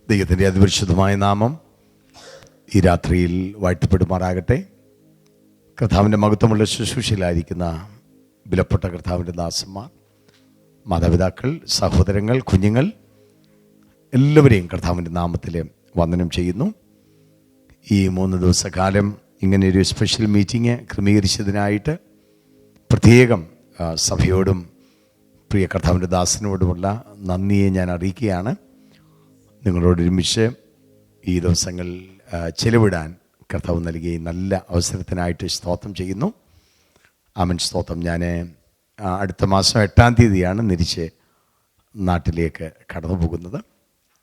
ദൈവത്തിൻ്റെ അതിപരിശുദ്ധമായ നാമം ഈ രാത്രിയിൽ വാഴ്ത്തപ്പെടുമാറാകട്ടെ. കർത്താവിൻ്റെ മഹത്വമുള്ള ശുശ്രൂഷയിലായിരിക്കുന്ന വിലപ്പെട്ട കർത്താവിൻ്റെ ദാസന്മാർ, മാതാപിതാക്കൾ, സഹോദരങ്ങൾ, കുഞ്ഞുങ്ങൾ എല്ലാവരെയും കർത്താവിൻ്റെ നാമത്തിൽ വന്ദനം ചെയ്യുന്നു. ഈ 3 ദിവസക്കാലം ഇങ്ങനെയൊരു സ്പെഷ്യൽ മീറ്റിംഗ് ക്രമീകരിച്ചതിനായിട്ട് പ്രത്യേകം സഭയോടും പ്രിയ കർത്താവിൻ്റെ ദാസനോടുമുള്ള നന്ദിയെ ഞാൻ അറിയിക്കുകയാണ്. നിങ്ങളോടൊരുമിച്ച് ഈ ദിവസങ്ങൾ ചെലവിടാൻ കർത്താവ് നൽകിയ നല്ല അവസരത്തിനായിട്ട് സ്തോത്രം ചെയ്യുന്നു. ആമൻ, സ്തോത്രം. ഞാൻ അടുത്ത മാസം 8-ാം തീയതിയാണ് തിരിച്ച് നാട്ടിലേക്ക് കടന്നു പോകുന്നത്.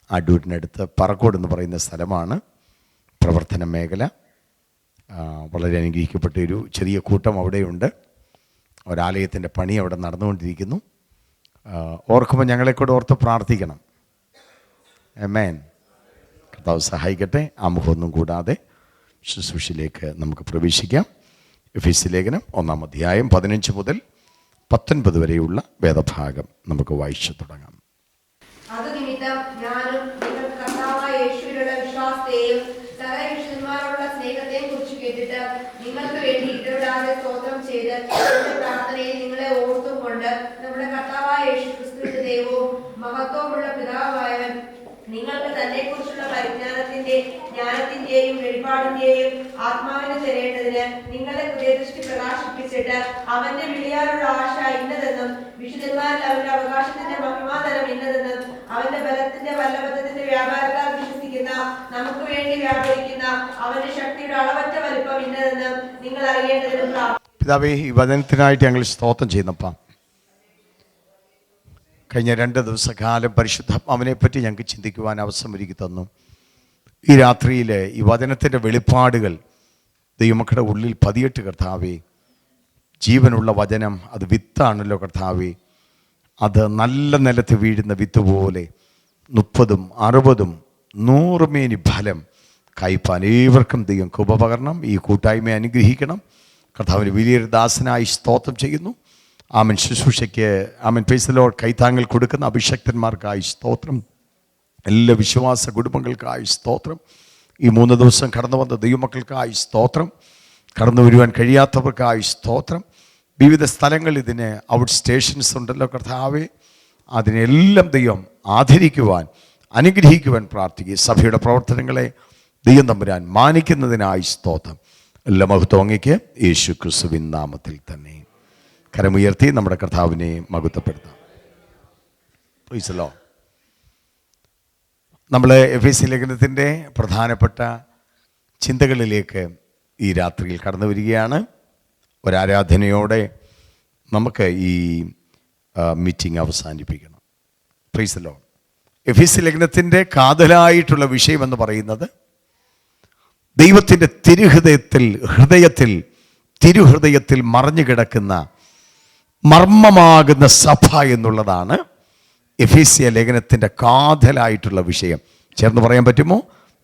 അടൂരിനടുത്ത് പറക്കോട് എന്ന് പറയുന്ന സ്ഥലമാണ് പ്രവർത്തന മേഖല. വളരെ അനുഗ്രഹിക്കപ്പെട്ട ഒരു ചെറിയ കൂട്ടം അവിടെയുണ്ട്. ഒരാലയത്തിൻ്റെ പണി അവിടെ നടന്നുകൊണ്ടിരിക്കുന്നു. ഓർക്കുമ്പോൾ ഞങ്ങളെക്കൂടെ ഓർത്ത് പ്രാർത്ഥിക്കണം. ആമേൻ. കർത്താവ് സഹായിക്കട്ടെ. ആമുഖമൊന്നും കൂടാതെ ശുശ്രൂഷയിലേക്ക് നമുക്ക് പ്രവേശിക്കാം. എഫെസ്യ ലേഖനം 1-ാം അധ്യായം 15 മുതൽ 19 വരെയുള്ള വേദഭാഗം നമുക്ക് വായിച്ചു തുടങ്ങാം. നിങ്ങൾക്ക് വേണ്ടി ഇടപെടാതെ സ്തോത്രം ചെയ്ത് പ്രാർത്ഥനയിൽ നിങ്ങളെ ഓർത്തുകൊണ്ട് നമ്മുടെ കർത്താവായ യേശുക്രിസ്തുവിന്റെ ദൈവവും മഹത്വമുള്ള പിതാവായവൻ നിങ്ങൾക്ക് തന്നെ കുറിച്ചുള്ള ജ്ഞാനത്തിന്റെയും വെളിപ്പാടിന്റെയും ആത്മാവിനെ തരേണ്ടതിന് നിങ്ങളെ ഹൃദയദൃഷ്ടി പ്രകാശിപ്പിച്ചിട്ട് അവന്റെ വിളിയാലുള്ള ആശ ഇന്നതെന്നും വിശുദ്ധന്മാരിൽ അവന്റെ അവകാശത്തിന്റെ മഹിമാതരം ഇന്നതെന്നും അവന്റെ ബലത്തിന്റെ വല്ലഭത്തിന്റെ വ്യാപാരത്താൽ വിശ്വസിക്കുന്ന നമുക്ക് വേണ്ടി വ്യാപരിക്കുന്ന അവന്റെ ശക്തിയുടെ അളവറ്റ വലിപ്പം ഇന്നതെന്നും നിങ്ങൾ അറിയേണ്ടതിനും. പിതാവേ, ഈ വചനത്തിനായിട്ട് ഞങ്ങൾ സ്തോത്രം ചെയ്യുന്നപ്പ കഴിഞ്ഞ 2 ദിവസക്കാലം പരിശുദ്ധാത്മാവിനെപ്പറ്റി ഞങ്ങൾക്ക് ചിന്തിക്കുവാൻ അവസരം ഒരുക്കി തന്നു. ഈ രാത്രിയിൽ ഈ വചനത്തിൻ്റെ വെളിപ്പാടുകൾ ദൈവമക്കളുടെ ഉള്ളിൽ പതിയിട്ട് കർത്താവേ. ജീവനുള്ള വചനം അത് വിത്താണല്ലോ കർത്താവേ. അത് നല്ല നിലത്ത് വീഴുന്ന വിത്ത് പോലെ 30, 60, 100 മേനി ഫലം കായ്പാൻ ഏവർക്കും ദൈവം കൃപ. ഈ കൂട്ടായ്മയെ അനുഗ്രഹിക്കണം. കർത്താവിന് വലിയൊരു ദാസനായി സ്തോത്രം ചെയ്യുന്നു. ആമൻ. ശുശ്രൂഷയ്ക്ക് ആമൻ പ്രൈസ് കൈത്താങ്ങൾ കൊടുക്കുന്ന അഭിഷക്തന്മാർക്കായി സ്തോത്രം. എല്ലാ വിശ്വാസ കുടുംബങ്ങൾക്കായി സ്തോത്രം. ഈ 3 ദിവസം കടന്നു വന്ന ദൈവമക്കൾക്കായി സ്തോത്രം. കടന്നു വരുവാൻ കഴിയാത്തവർക്കായി സ്തോത്രം. വിവിധ സ്ഥലങ്ങളിൽ ഇതിന് ഔട്ട് സ്റ്റേഷൻസ് ഉണ്ടല്ലോ കർത്താവേ. അതിനെല്ലാം ദൈവം ആദരിക്കുവാൻ, അനുഗ്രഹിക്കുവാൻ പ്രാർത്ഥിക്കുക. സഭയുടെ പ്രവർത്തനങ്ങളെ ദൈവം തമ്പുരാൻ മാനിക്കുന്നതിനായി സ്തോത്രം. എല്ലാ മഹത്വം അങ്ങേക്ക് യേശു ക്രിസ്തുവിൻ നാമത്തിൽ തന്നെ. കരമുയർത്തി നമ്മുടെ കർത്താവിനെ മഹത്വപ്പെടുത്താം. Price the Lord. നമ്മൾ എഫെസ്യ ലേഖനത്തിൻ്റെ പ്രധാനപ്പെട്ട ചിന്തകളിലേക്ക് ഈ രാത്രിയിൽ കടന്നു വരികയാണ്. ഒരാരാധനയോടെ നമുക്ക് ഈ മീറ്റിംഗ് അവസാനിപ്പിക്കണം. Price the Lord. എഫെസ്യ ലേഖനത്തിൻ്റെ കാതലായിട്ടുള്ള വിഷയമെന്ന് പറയുന്നത് ദൈവത്തിൻ്റെ തിരുഹൃദയത്തിൽ മറഞ്ഞു കിടക്കുന്ന മർമ്മമാകുന്ന സഭ എന്നുള്ളതാണ് എഫെസ്യ ലേഖനത്തിൻ്റെ കാതലായിട്ടുള്ള വിഷയം. ചേർന്ന് പറയാൻ പറ്റുമോ?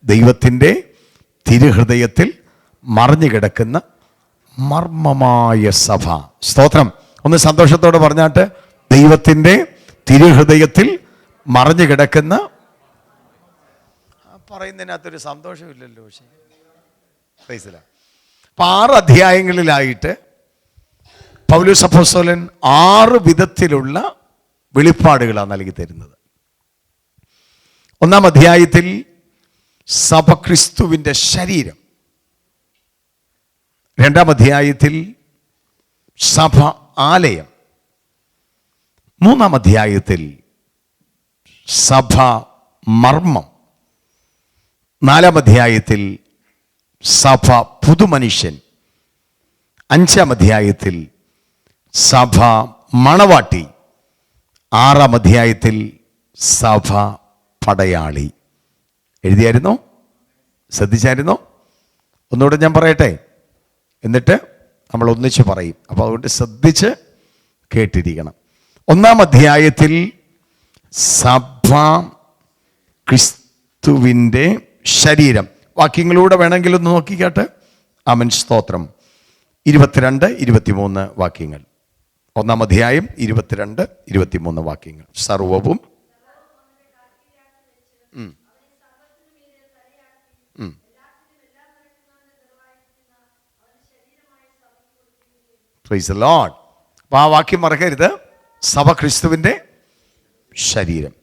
ദൈവത്തിൻ്റെ തിരുഹൃദയത്തിൽ മറഞ്ഞു കിടക്കുന്ന മർമ്മമായ സഭ. സ്തോത്രം. ഒന്ന് സന്തോഷത്തോടെ പറഞ്ഞാട്ട്, ദൈവത്തിൻ്റെ തിരുഹൃദയത്തിൽ മറഞ്ഞു കിടക്കുന്ന. പറയുന്നതിനകത്തൊരു സന്തോഷമില്ലല്ലോ. പക്ഷേ 6 അധ്യായങ്ങളിലായിട്ട് പൗലോസ് അപ്പോസ്തലൻ 6 വിധത്തിലുള്ള വെളിപ്പാടുകളാണ് നൽകി തരുന്നത്. 1-ാം അധ്യായത്തിൽ സഭ ക്രിസ്തുവിൻ്റെ ശരീരം. 2-ാം അധ്യായത്തിൽ സഭ ആലയം. 3-ാം അധ്യായത്തിൽ സഭ മർമ്മം. 4-ാം അധ്യായത്തിൽ സഭ പുതുമനുഷ്യൻ. 5-ാം അധ്യായത്തിൽ സഭ മണവാട്ടി. 6-ാം അധ്യായത്തിൽ സഭ പടയാളി. എഴുതിയായിരുന്നോ? ശ്രദ്ധിച്ചായിരുന്നോ? ഒന്നുകൂടെ ഞാൻ പറയട്ടെ, എന്നിട്ട് നമ്മൾ ഒന്നിച്ച് പറയും. അപ്പോൾ അതുകൊണ്ട് ശ്രദ്ധിച്ച് കേട്ടിരിക്കണം. 1-ാം അധ്യായത്തിൽ സഭ ക്രിസ്തുവിൻ്റെ ശരീരം. വാക്യങ്ങളിലൂടെ വേണമെങ്കിൽ ഒന്ന് നോക്കിക്കാട്ടെ. ആമേൻ, സ്തോത്രം. 22, 23 വാക്യങ്ങൾ. 1-ാം അധ്യായം 22, 23 വാക്യങ്ങൾ. സർവവും പ്രൈസ് ദി ലോർഡ്. അപ്പോൾ ആ വാക്യം മറക്കരുത്. സഭ ക്രിസ്തുവിൻ്റെ ശരീരം.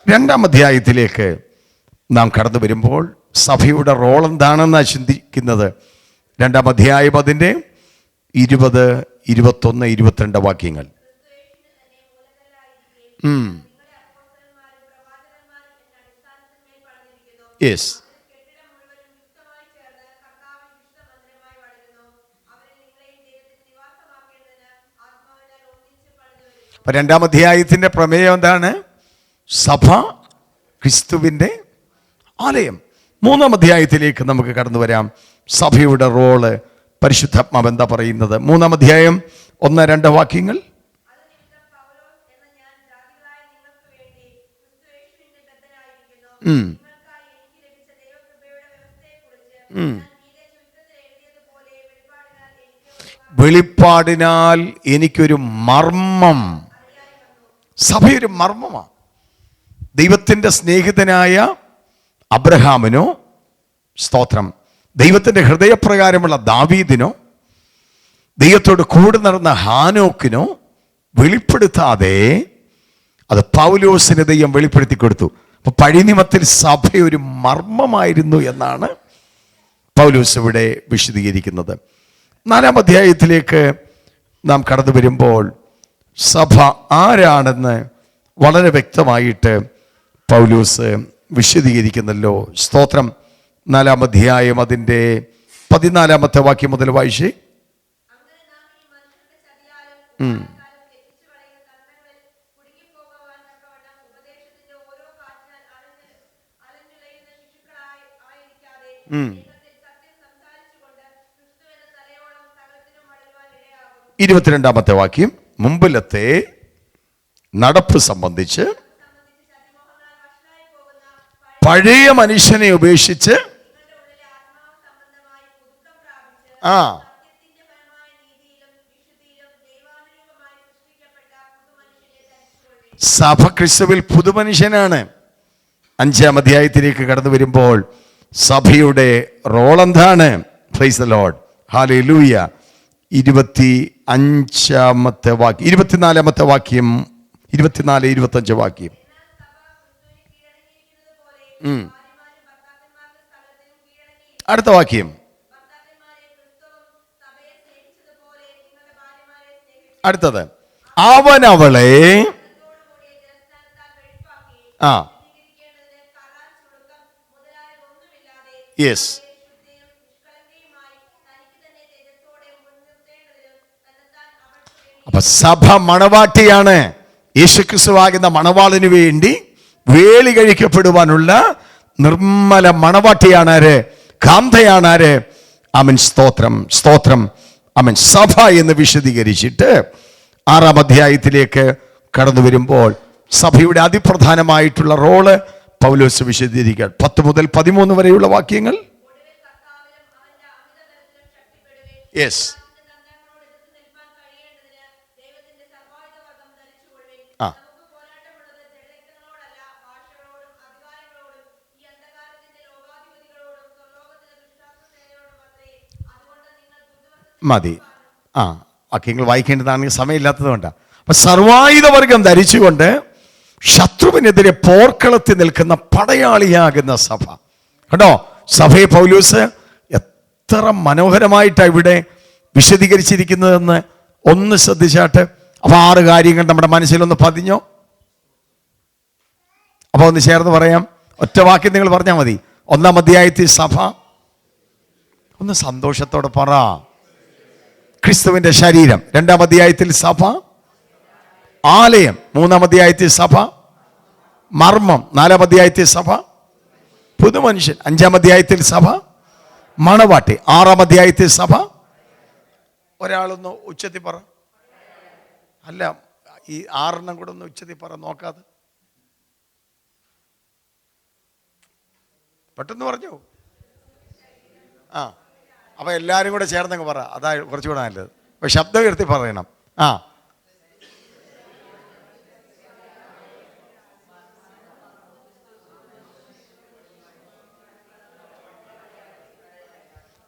2-ാം അധ്യായത്തിലേക്ക് നാം കടന്നു വരുമ്പോൾ സഭയുടെ റോൾ എന്താണെന്നാണ് ചിന്തിക്കുന്നത്. 2-ാം അധ്യായം അതിൻ്റെ 20, 21, 22 വാക്യങ്ങൾ. യെസ്. അപ്പൊ 2-ാം അധ്യായത്തിന്റെ പ്രമേയം എന്താണ്? സഭ ക്രിസ്തുവിൻ്റെ ആലയം. 3-ാം അധ്യായത്തിലേക്ക് നമുക്ക് കടന്നു വരാം. സഭയുടെ റോള് പരിശുദ്ധാത്മാവ് എന്താ പറയുന്നത്? 3-ാം അധ്യായം 1-2 വാക്യങ്ങൾ. വെളിപ്പാടിനാൽ എനിക്കൊരു മർമ്മം. സഭയൊരു മർമ്മമാണ്. ദൈവത്തിൻ്റെ സ്നേഹിതനായ അബ്രഹാമിനോ, സ്തോത്രം, ദൈവത്തിൻ്റെ ഹൃദയപ്രകാരമുള്ള ദാവീദിനോ, ദൈവത്തോട് കൂടെ നടന്ന ഹാനോക്കിനോ വെളിപ്പെടുത്താതെ അത് പൗലോസിന് ദൈവം വെളിപ്പെടുത്തി കൊടുത്തു. അപ്പൊ പഴയ നിയമത്തിൽ സഭ ഒരു മർമ്മമായിരുന്നു എന്നാണ് പൗലോസ് ഇവിടെ വിശദീകരിക്കുന്നത്. 4-ാം അധ്യായത്തിലേക്ക് നാം കടന്നു വരുമ്പോൾ സഭ ആരാണെന്ന് വളരെ വ്യക്തമായിട്ട് പൗലോസ് വിശദീകരിക്കുന്നല്ലോ. സ്തോത്രം. 4-ാം അധ്യായം അതിൻ്റെ 14-ാമത്തെ വാക്യം മുതൽ വായിച്ചേ. ഉം 22-ാമത്തെ വാക്യം. മുമ്പിലത്തെ നടപ്പ് സംബന്ധിച്ച് പഴയ മനുഷ്യനെ ഉപേക്ഷിച്ച് സഭ ക്രിസ്തുവിൽ പുതുമനുഷ്യനാണ്. 5-ാം അധ്യായത്തിലേക്ക് കടന്നു വരുമ്പോൾ സഭയുടെ റോൾ എന്താണ്? Price the Lord. ഹല്ലേലൂയ. 25-ാമത്തെ വാക്യം, 24-ാമത്തെ വാക്യം, 24, 25 വാക്യം. അടുത്ത വാക്യം. അടുത്തത്. അവൻ അവളെ യെസ്. അപ്പൊ സഭ മണവാട്ടിയാണ്. യേശുക്രിസ്തുവാകുന്ന മണവാളിന് വേണ്ടി വേളി കഴിക്കപ്പെടുവാനുള്ള നിർമ്മല മണവാട്ടിയാണ് ആര്? കാന്തയാണ് ആര്? ആമേൻ. സ്തോത്രം, സ്തോത്രം. ആമേൻ. സഭ എന്ന് വിശദീകരിച്ചിട്ട് 6-ാം അധ്യായത്തിലേക്ക് കടന്നു വരുമ്പോൾ സഭയുടെ അതിപ്രധാനമായിട്ടുള്ള റോള് പൗലോസ് വിശദീകരിക്കുക. 10 മുതൽ 13 വരെയുള്ള വാക്യങ്ങൾ. യെസ്. മതി. വാക്യങ്ങൾ വായിക്കേണ്ടതാണെങ്കിൽ സമയമില്ലാത്തത് കൊണ്ടാണ്. അപ്പൊ സർവായുധവർഗം ധരിച്ചുകൊണ്ട് ശത്രുവിനെതിരെ പോർക്കളത്തിൽ നിൽക്കുന്ന പടയാളിയാകുന്ന സഭ. കേട്ടോ, സഭയെ പൗലോസ് എത്ര മനോഹരമായിട്ടാണ് ഇവിടെ വിശദീകരിച്ചിരിക്കുന്നതെന്ന് ഒന്ന് ശ്രദ്ധിച്ചാട്ട്. അപ്പൊ 6 കാര്യങ്ങൾ നമ്മുടെ മനസ്സിലൊന്ന് പതിഞ്ഞോ? അപ്പൊ ഒന്ന് ചേർന്ന് പറയാം. ഒറ്റ വാക്യം നിങ്ങൾ പറഞ്ഞാൽ മതി. 1-ാം അധ്യായത്തിൽ സഭ. ഒന്ന് സന്തോഷത്തോടെ പറ. ക്രിസ്തുവിന്റെ ശരീരം. 2-ാം അധ്യായത്തിൽ സഭ ആലയം. 3-ാം അധ്യായത്തിൽ സഭ മർമ്മം. 4-ാം അധ്യായത്തിൽ സഭ പുതുമനുഷ്യൻ. 5-ാം അധ്യായത്തിൽ സഭ മണവാട്ടി. 6-ാം അധ്യായത്തിൽ സഭ. ഒരാളൊന്ന് ഉച്ചത്തിൽ പറ. അല്ല, ഈ 6 കൂടെ ഒന്ന് ഉച്ചത്തിൽ പറ, നോക്കാതെ. പെട്ടെന്ന് പറഞ്ഞു. അപ്പൊ എല്ലാരും കൂടെ ചേർന്നങ്ങ് പറ. അതാ കുറച്ചുകൂടെ നല്ലത്. അപ്പൊ ശബ്ദം ഉയർത്തി പറയണം.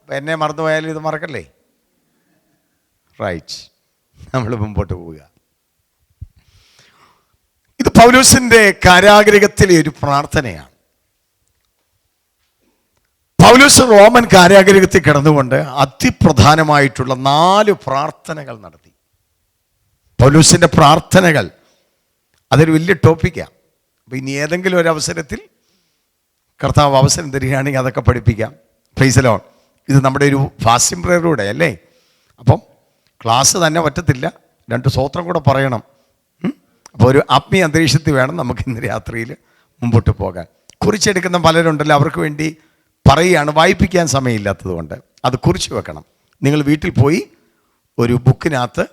അപ്പൊ എന്നെ മറന്നുപോയാലും ഇത് മറക്കല്ലേ. റൈറ്റ്, നമ്മൾ മുമ്പോട്ട് പോവുക. ഇത് പൗലോസിന്റെ കാരാഗൃഹത്തിലെ ഒരു പ്രാർത്ഥനയാണ്. പൗലോസ് റോമൻ കാരാഗൃഹത്തിൽ കിടന്നുകൊണ്ട് അതിപ്രധാനമായിട്ടുള്ള 4 പ്രാർത്ഥനകൾ നടത്തി. പൗലോസിന്റെ പ്രാർത്ഥനകൾ അതൊരു വലിയ ടോപ്പിക്കാണ്. അപ്പം ഇനി ഏതെങ്കിലും ഒരു അവസരത്തിൽ കർത്താവ് അവസരം തരികയാണെങ്കിൽ അതൊക്കെ പഠിപ്പിക്കാം. Price the Lord. ഇത് നമ്മുടെ ഒരു ഫാസ്റ്റിംഗ് പ്രയറിലൂടെ അല്ലേ? അപ്പം ക്ലാസ് തന്നെ പറ്റത്തില്ല, 2 സ്തോത്രം കൂടെ പറയണം. അപ്പോൾ ഒരു ആത്മീയ അന്തരീക്ഷത്തിൽ വേണം നമുക്ക് ഇന്ന് രാത്രിയിൽ മുമ്പോട്ട് പോകാൻ. കുറിച്ചെടുക്കുന്ന പലരുണ്ടല്ലോ, അവർക്ക് വേണ്ടി പറയുകയാണ്, വായിപ്പിക്കാൻ സമയമില്ലാത്തത് കൊണ്ട് അത് കുറിച്ച് വെക്കണം. നിങ്ങൾ വീട്ടിൽ പോയി ഒരു ബുക്കിനകത്ത്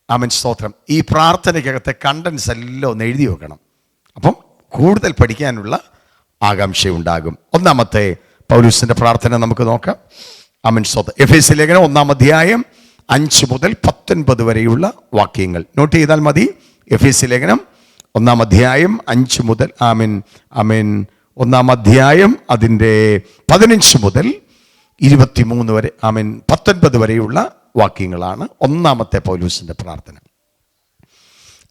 ആമേൻ സ്തോത്രം ഈ പ്രാർത്ഥനയ്ക്കകത്തെ കണ്ടൻസ് എല്ലാം ഒന്ന് എഴുതി വെക്കണം. അപ്പം കൂടുതൽ പഠിക്കാനുള്ള ആകാംക്ഷയുണ്ടാകും. ഒന്നാമത്തെ പൗലോസിന്റെ പ്രാർത്ഥന നമുക്ക് നോക്കാം. ആമേൻ സ്തോത്രം. എഫേസ്യ ലേഖനം 1-ാം അധ്യായം 5 മുതൽ 19 വരെയുള്ള വാക്യങ്ങൾ നോട്ട് ചെയ്താൽ മതി. എഫേസ്യ ലേഖനം 1-ാം അധ്യായം 5 മുതൽ ആമേൻ 1-ാം അധ്യായം അതിൻ്റെ 15 മുതൽ 23 വരെ ആമേൻ 19 വരെയുള്ള വാക്യങ്ങളാണ് ഒന്നാമത്തെ പൗലോസിന്റെ പ്രാർത്ഥന.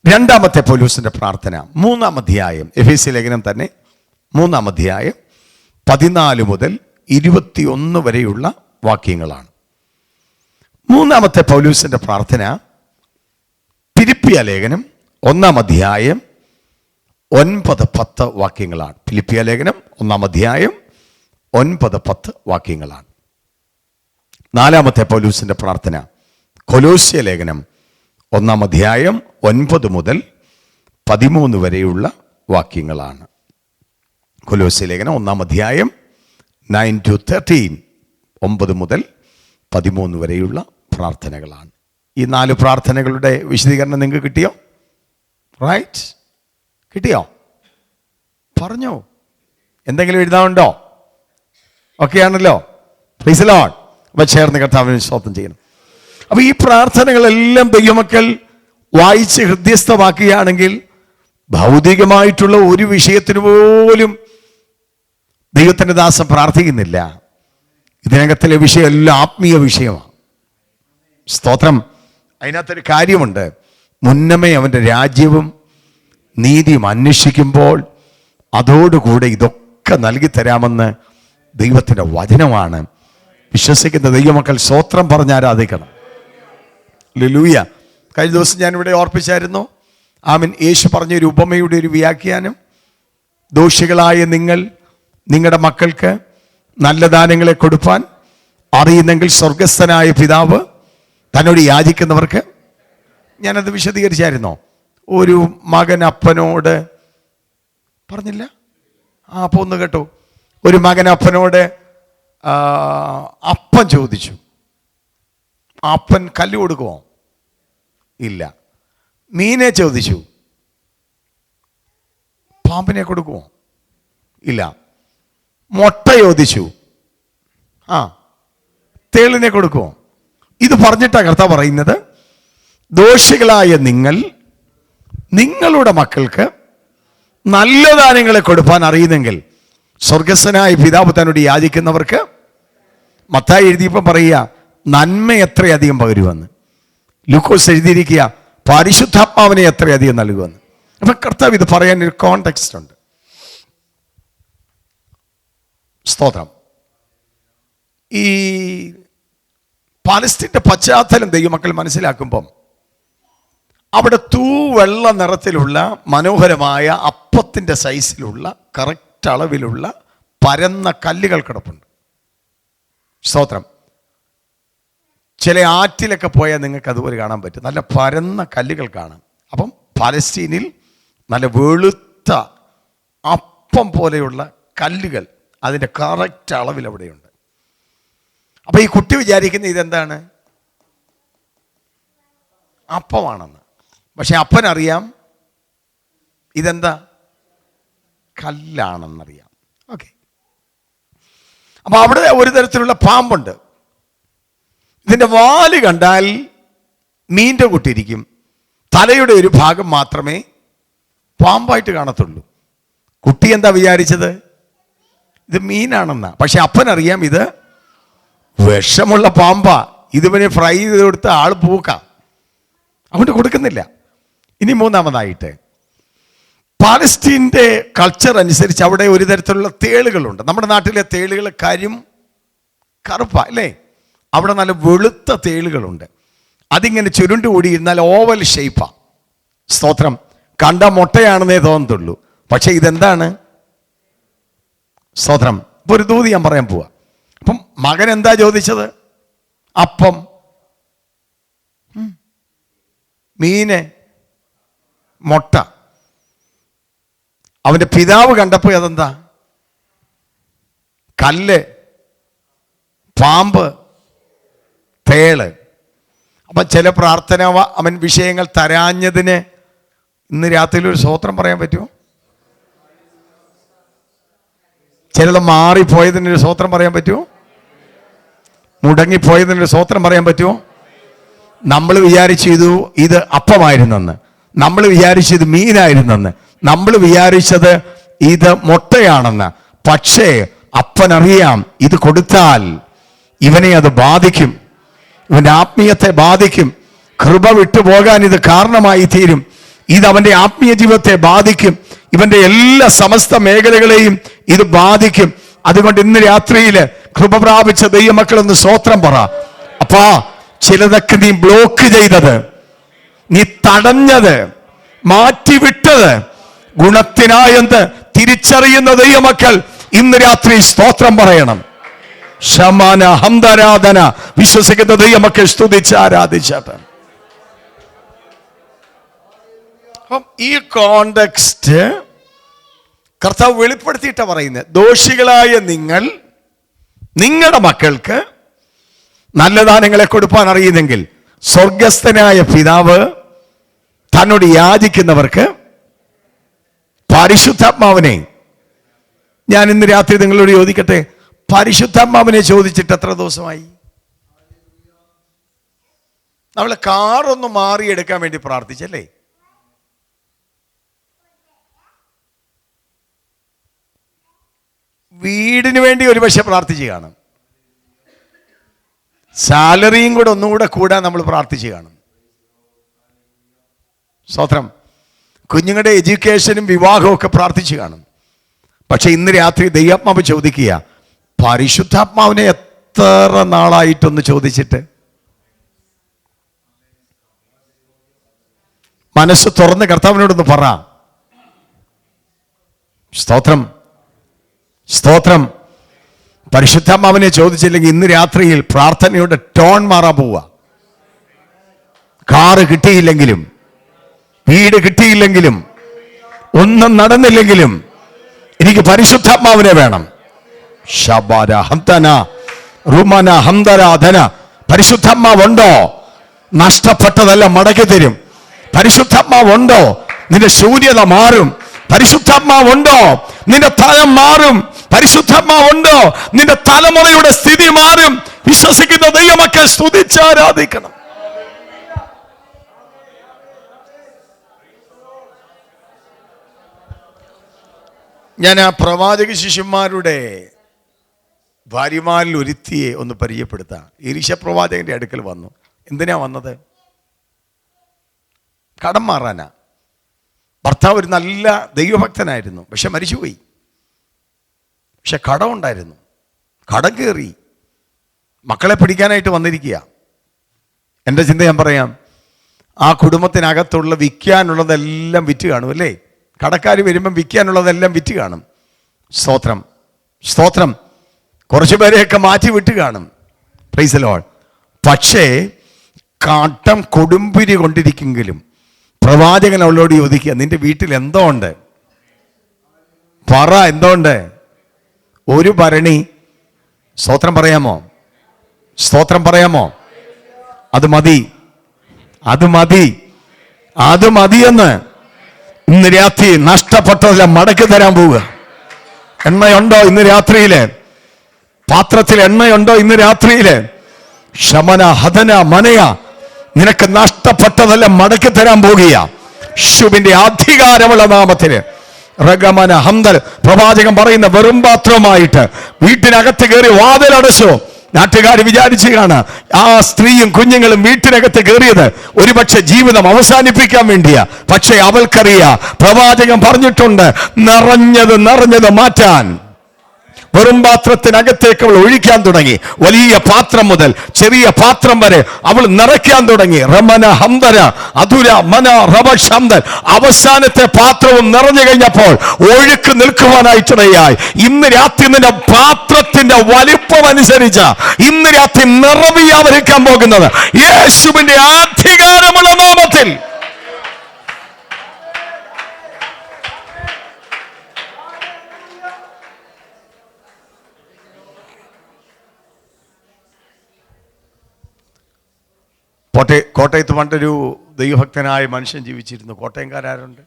രണ്ടാമത്തെ പൗലോസിന്റെ പ്രാർത്ഥന 3-ാം അധ്യായം, എഫേസ്യ ലേഖനം തന്നെ 3-ാം അധ്യായം 14 മുതൽ 21 വരെയുള്ള വാക്യങ്ങളാണ്. മൂന്നാമത്തെ പൗലോസിന്റെ പ്രാർത്ഥന ഫിലിപ്പിയ ലേഖനം 1-ാം അധ്യായം 9-10 വാക്യങ്ങളാണ്. ഫിലിപ്പിയ ലേഖനം 1-ാം അധ്യായം 9-10 വാക്യങ്ങളാണ്. നാലാമത്തെ പൗലോസിന്റെ പ്രാർത്ഥന കൊലോസ്യ ലേഖനം 1-ാം അധ്യായം 9 മുതൽ 13 വരെയുള്ള വാക്യങ്ങളാണ്. കൊലോസ്യ ലേഖനം 1-ാം അധ്യായം 9-13, 9 മുതൽ 13 വരെയുള്ള പ്രാർത്ഥനകളാണ്. ഈ 4 പ്രാർത്ഥനകളുടെ വിശദീകരണം നിങ്ങൾക്ക് കിട്ടിയോ? റൈറ്റ്, കിട്ടിയോ? പറഞ്ഞോ, എന്തെങ്കിലും എഴുതാനുണ്ടോ? ഓക്കെ ആണല്ലോ. Price the Lord. അപ്പോൾ ചേർന്ന് കർത്താവിനെ സ്തോത്രം ചെയ്യണം. അപ്പോൾ ഈ പ്രാർത്ഥനകളെല്ലാം ദൈവമക്കൾ വായിച്ച് ഹൃദ്യസ്ഥമാക്കുകയാണെങ്കിൽ ഭൗതികമായിട്ടുള്ള ഒരു വിഷയത്തിന് പോലും ദൈവത്തിൻ്റെ ദാസൻ പ്രാർത്ഥിക്കുന്നില്ല. ഇതിനകത്തിലെ വിഷയം എല്ലാം ആത്മീയ വിഷയമാണ്. സ്തോത്രം. അതിനകത്തൊരു കാര്യമുണ്ട്, മുന്നമേ അവൻ്റെ രാജ്യവും നീതിയും അന്വേഷിക്കുമ്പോൾ അതോടുകൂടെ ഇതൊക്കെ നൽകി തരാമെന്ന് ദൈവത്തിൻ്റെ വചനമാണ്. വിശ്വസിക്കുന്ന ദൈവമക്കൾ സ്തോത്രം പറഞ്ഞ് ആരാധിക്കണം. ഹല്ലേലൂയ. കഴിഞ്ഞ ദിവസം ഞാനിവിടെ ഓർപ്പിച്ചായിരുന്നു, ആമേൻ, യേശു പറഞ്ഞൊരു ഉപമയുടെ ഒരു വ്യാഖ്യാനം, ദോഷികളായ നിങ്ങൾ നിങ്ങളുടെ മക്കൾക്ക് നല്ല ദാനങ്ങളെ കൊടുപ്പാൻ അറിയുന്നെങ്കിൽ സ്വർഗസ്ഥനായ പിതാവ് തന്നോട് യാചിക്കുന്നവർക്ക്. ഞാനത് വിശദീകരിച്ചായിരുന്നോ? ഒരു മകൻ അപ്പനോട് പറഞ്ഞില്ല? അപ്പോൾ ഒന്ന് കേട്ടോ. ഒരു മകൻ അപ്പനോട് അപ്പം ചോദിച്ചു. അപ്പൻ കല്ല് കൊടുക്കുമോ? ഇല്ല. മീനെ ചോദിച്ചു, പാമ്പിനെ കൊടുക്കുമോ? ഇല്ല. മുട്ട ചോദിച്ചു, തേളിനെ കൊടുക്കുമോ? ഇത് പറഞ്ഞിട്ടാ കർത്താവ് പറയുന്നത്, ദോഷികളായ നിങ്ങൾ നിങ്ങളുടെ മക്കൾക്ക് നല്ല ദാനങ്ങളെ കൊടുപ്പാൻ അറിയുന്നെങ്കിൽ സ്വർഗസ്ഥനായ പിതാവ് തന്നോട് യാചിക്കുന്നവർക്ക്. മത്തായി എഴുതിയപ്പോൾ പറയുക നന്മ എത്രയധികം പകരുമെന്ന്. ലൂക്കോസ് എഴുതിയിരിക്കുക പരിശുദ്ധാത്മാവിനെ എത്രയധികം നൽകുമെന്ന്. അപ്പൊ കർത്താവ് ഇത് പറയാൻ ഒരു കോണ്ടെക്സ്റ്റ് ഉണ്ട്. സ്തോത്രം. ഈ പാലസ്തീൻ്റെ പശ്ചാത്തലം ദൈവമക്കൾ മനസ്സിലാക്കുമ്പം അവിടെ തൂവെള്ള നിറത്തിലുള്ള മനോഹരമായ അപ്പത്തിൻ്റെ സൈസിലുള്ള കറക്റ്റ് അളവിലുള്ള പരന്ന കല്ലുകൾ കിടപ്പുണ്ട്. സ്തോത്രം. ചില ആറ്റിലൊക്കെ പോയാൽ നിങ്ങൾക്ക് അതുപോലെ കാണാൻ പറ്റും, നല്ല പരന്ന കല്ലുകൾ കാണാം. അപ്പം പാലസ്തീനിൽ നല്ല വെളുത്ത അപ്പം പോലെയുള്ള കല്ലുകൾ അതിൻ്റെ കറക്റ്റ് അളവിൽ അവിടെയുണ്ട്. അപ്പം ഈ കുട്ടി വിചാരിക്കുന്ന ഇതെന്താണ്? അപ്പമാണെന്ന്. പക്ഷെ അപ്പനറിയാം ഇതെന്താ? കല്ലാണെന്നറിയാം. ഓക്കെ. അപ്പം അവിടെ ഒരു തരത്തിലുള്ള പാമ്പുണ്ട്. ഇതിൻ്റെ വാല് കണ്ടാൽ മീൻ്റെ കൂട്ടിരിക്കും, തലയുടെ ഒരു ഭാഗം മാത്രമേ പാമ്പായിട്ട് കാണത്തുള്ളൂ. കുട്ടി എന്താ വിചാരിച്ചത്? ഇത് മീനാണെന്നാ. പക്ഷെ അപ്പനറിയാം ഇത് വിഷമുള്ള പാമ്പാ, ഇതിവന് ഫ്രൈ ചെയ്ത് കൊടുത്ത ആൾ പൂക്ക, അതുകൊണ്ട് കൊടുക്കുന്നില്ല. ഇനി മൂന്നാമതായിട്ട്, പാലസ്തീൻ്റെ കൾച്ചർ അനുസരിച്ച് അവിടെ ഒരു തരത്തിലുള്ള തേളുകളുണ്ട്. നമ്മുടെ നാട്ടിലെ തേളുകൾ കറുപ്പ അല്ലേ? അവിടെ നല്ല വെളുത്ത തേളുകളുണ്ട്. അതിങ്ങനെ ചുരുണ്ട് കൂടിയിരുന്നാൽ ഓവൽ ഷേപ്പാ. സ്തോത്രം. കണ്ട മുട്ടയാണെന്നേ തോന്നത്തുള്ളൂ, പക്ഷെ ഇതെന്താണ്? സ്തോത്രം. ഇപ്പൊ ഒരു ദൂതി ഞാൻ പറയാൻ പോവാ. അപ്പം മകൻ എന്താ ചോദിച്ചത്? അപ്പം, മീന്, മുട്ട. അവന്റെ പിതാവ് കണ്ടപ്പോ അതെന്താ? കല്ല്, പാമ്പ്, തേള്. അപ്പൊ ചില പ്രാർത്ഥന അവൻ വിഷയങ്ങൾ തരാഞ്ഞതിന് ഇന്ന് രാത്രിയിൽ ഒരു സ്തോത്രം പറയാൻ പറ്റുമോ? ചിലത് മാറിപ്പോയതിനൊരു സ്തോത്രം പറയാൻ പറ്റുമോ? മുടങ്ങിപ്പോയതിനൊരു സ്തോത്രം പറയാൻ പറ്റുമോ? നമ്മൾ വിചാരിച്ചു ഇത് അപ്പമായിരുന്നെന്ന്, നമ്മൾ വിചാരിച്ചു ഇത് മീനായിരുന്നെന്ന്, നമ്മൾ വിചാരിച്ചത് ഇത് മുട്ടയാണെന്ന്. പക്ഷേ അപ്പനറിയാം ഇത് കൊടുത്താൽ ഇവനെ അത് ബാധിക്കും, ഇവന്റെ ആത്മീയത്തെ ബാധിക്കും. കൃപ വിട്ടുപോകാൻ ഇത് കാരണമായി തീരും. ഇത് അവന്റെ ആത്മീയ ജീവിതത്തെ ബാധിക്കും. ഇവന്റെ എല്ലാ സമസ്ത മേഖലകളെയും ഇത് ബാധിക്കും. അതുകൊണ്ട് ഇന്ന് രാത്രിയിൽ കൃപ പ്രാപിച്ച ദൈവമക്കളൊന്ന് സ്തോത്രം പറ. അപ്പാ, ചിലതൊക്കെ നീ ബ്ലോക്ക് ചെയ്തത്, നീ തടഞ്ഞത്, മാറ്റിവിട്ടത് ഗുണത്തിനായെന്ന് തിരിച്ചറിയുന്ന ദൈവമക്കൾ ഇന്ന് രാത്രി സ്തോത്രം പറയണം. ശമാന ഹംദാരാധന വിശ്വസിക്കുന്ന ദൈവമക്കൾ സ്തുതിച്ച് ആരാധിച്ചാട്ട്. ഈ കോണ്ടെക്സ്റ്റ് കർത്താവ് വെളിപ്പെടുത്തിയിട്ടാ പറയുന്നത്. ദോഷികളായ നിങ്ങൾ നിങ്ങളുടെ മക്കൾക്ക് നല്ല ദാനങ്ങളെ കൊടുപ്പാൻ അറിയുന്നെങ്കിൽ സ്വർഗസ്ഥനായ പിതാവ് തന്നോട് യാചിക്കുന്നവർക്ക് പരിശുദ്ധാത്മാവിനെ, ഞാൻ ഇന്ന് രാത്രി നിങ്ങളോട് ചോദിക്കട്ടെ, പരിശുദ്ധാത്മാവിനെ ചോദിച്ചിട്ട് എത്ര ദിവസമായി? നമ്മൾ കാറൊന്ന് മാറിയെടുക്കാൻ വേണ്ടി പ്രാർത്ഥിച്ചല്ലേ? വീടിന് വേണ്ടി ഒരു പക്ഷെ പ്രാർത്ഥിച്ച് കാണും. സാലറിയും കൂടെ ഒന്നുകൂടെ കൂടാൻ നമ്മൾ പ്രാർത്ഥിച്ച് കാണും. സ്തോത്രം. കുഞ്ഞുങ്ങളുടെ എഡ്യൂക്കേഷനും വിവാഹവും ഒക്കെ പ്രാർത്ഥിച്ച് കാണും. പക്ഷെ ഇന്ന് രാത്രി ദൈവാത്മാവ് ചോദിക്കുക, പരിശുദ്ധാത്മാവിനെ എത്ര നാളായിട്ടൊന്ന് ചോദിച്ചിട്ട്? മനസ്സ് തുറന്ന് കർത്താവിനോടൊന്ന് പറ. സ്തോത്രം, സ്തോത്രം. പരിശുദ്ധാത്മാവിനെ ചോദിച്ചില്ലെങ്കിൽ ഇന്ന് രാത്രിയിൽ പ്രാർത്ഥനയുടെ ടോൺ മാറാൻ പോവുക. കാറ് കിട്ടിയില്ലെങ്കിലും, വീട് കിട്ടിയില്ലെങ്കിലും, ഒന്നും നടന്നില്ലെങ്കിലും എനിക്ക് പരിശുദ്ധാത്മാവിനെ വേണം. ശബാര ഹംതന റുമന ഹംദരാധന. പരിശുദ്ധാത്മാവുണ്ടോ? നഷ്ടപ്പെട്ടതല്ല മടക്കി തരും. പരിശുദ്ധാത്മാവുണ്ടോ? നിന്റെ ശൂന്യത മാറും. പരിശുദ്ധാത്മാവുണ്ടോ? നിന്റെ തലം മാറും. പരിശുദ്ധാത്മാവുണ്ടോ? നിന്റെ തലമുറയുടെ സ്ഥിതി മാറും. വിശ്വസിക്കുന്ന ദൈവമക്കൾ സ്തുതിച്ചാരാധിക്കണം. ഞാൻ ആ പ്രവാചക ശിഷ്യന്മാരുടെ ഭാര്യമാരിൽ ഒരുത്തിയെ ഒന്ന് പരിചയപ്പെടുത്താം. എലീശ പ്രവാചകന്റെ അടുക്കൽ വന്നു. എന്തിനാ വന്നത്? കടം മാറാനാ. ഭർത്താവ് ഒരു നല്ല ദൈവഭക്തനായിരുന്നു, പക്ഷെ മരിച്ചുപോയി. പക്ഷെ കടം ഉണ്ടായിരുന്നു. കടം കയറി മക്കളെ പിടിക്കാനായിട്ട് വന്നിരിക്കുക. എൻ്റെ ചിന്ത ഞാൻ പറയാം, ആ കുടുംബത്തിനകത്തുള്ള വിൽക്കാനുള്ളതെല്ലാം വിറ്റ് കാണും അല്ലേ? കടക്കാർ വരുമ്പം വിൽക്കാനുള്ളതെല്ലാം വിറ്റ് കാണും. സ്തോത്രം, സ്തോത്രം. കുറച്ചു പേരെയൊക്കെ മാറ്റി വിട്ട് കാണും. Price the Lord. പക്ഷേ കാട്ടം കൊടുമ്പിരി കൊണ്ടിരിക്കെങ്കിലും പ്രവാചകൻ അവളോട് ചോദിക്കുക, നിന്റെ വീട്ടിൽ എന്തോ ഉണ്ട്? പറ, എന്തോ ഉണ്ട്? ഒരു ഭരണി. സ്തോത്രം പറയാമോ? സ്തോത്രം പറയാമോ? അത് മതി, അത് മതി, അത് മതിയെന്ന് ഇന്ന് രാത്രി നഷ്ടപ്പെട്ടതെല്ലാം മടക്കി തരാൻ പോവുക. എണ്ണയുണ്ടോ ഇന്ന് രാത്രിയില്? പാത്രത്തിൽ എണ്ണയുണ്ടോ ഇന്ന് രാത്രിയില്? ശമന ഹതന മനയ. നിനക്ക് നഷ്ടപ്പെട്ടതെല്ലാം മടക്കി തരാൻ പോകുക യേശുവിന്റെ അധികാരമുള്ള നാമത്തില്. റഗമന ഹംദൽ. പ്രവാചകൻ പറയുന്ന വെറും പാത്രമായിട്ട് വീട്ടിനകത്ത് കയറി വാതിലടച്ചോ, നാട്ടുകാർ വിചാരിച്ചു കാണാം ആ സ്ത്രീയും കുഞ്ഞുങ്ങളും വീട്ടിനകത്ത് കയറിയത് ഒരുപക്ഷെ ജീവിതം അവസാനിപ്പിക്കാൻ വേണ്ടിയാ. പക്ഷെ അവൾക്കറിയാ, പ്രവാചകൻ പറഞ്ഞിട്ടുണ്ട്, നിറഞ്ഞത് മാറ്റാൻ. വെറും പാത്രത്തിനകത്തേക്ക് അവൾ ഒഴിക്കാൻ തുടങ്ങി. വലിയ പാത്രം മുതൽ ചെറിയ പാത്രം വരെ അവൾ നിറയ്ക്കാൻ തുടങ്ങി. റമന ഹംദര അധുര മന റബശംദൻ. അവസാനത്തെ പാത്രവും നിറഞ്ഞു കഴിഞ്ഞപ്പോൾ ഒഴുക്ക് നിൽക്കുവാനായിട്ടിടയായി. ഇന്ന് രാത്രി നിന്റെ പാത്രത്തിന്റെ വലിപ്പം അനുസരിച്ച ഇന്ന് രാത്രി നിറവിയാവരിക്കാൻ പോകുന്നത് യേശുവിന്റെ അധികാരമുള്ള നാമത്തിൽ. കോട്ടയത്ത് പണ്ടൊരു ദൈവഭക്തനായ മനുഷ്യൻ ജീവിച്ചിരുന്നു. കോട്ടയംകാരുണ്ട്,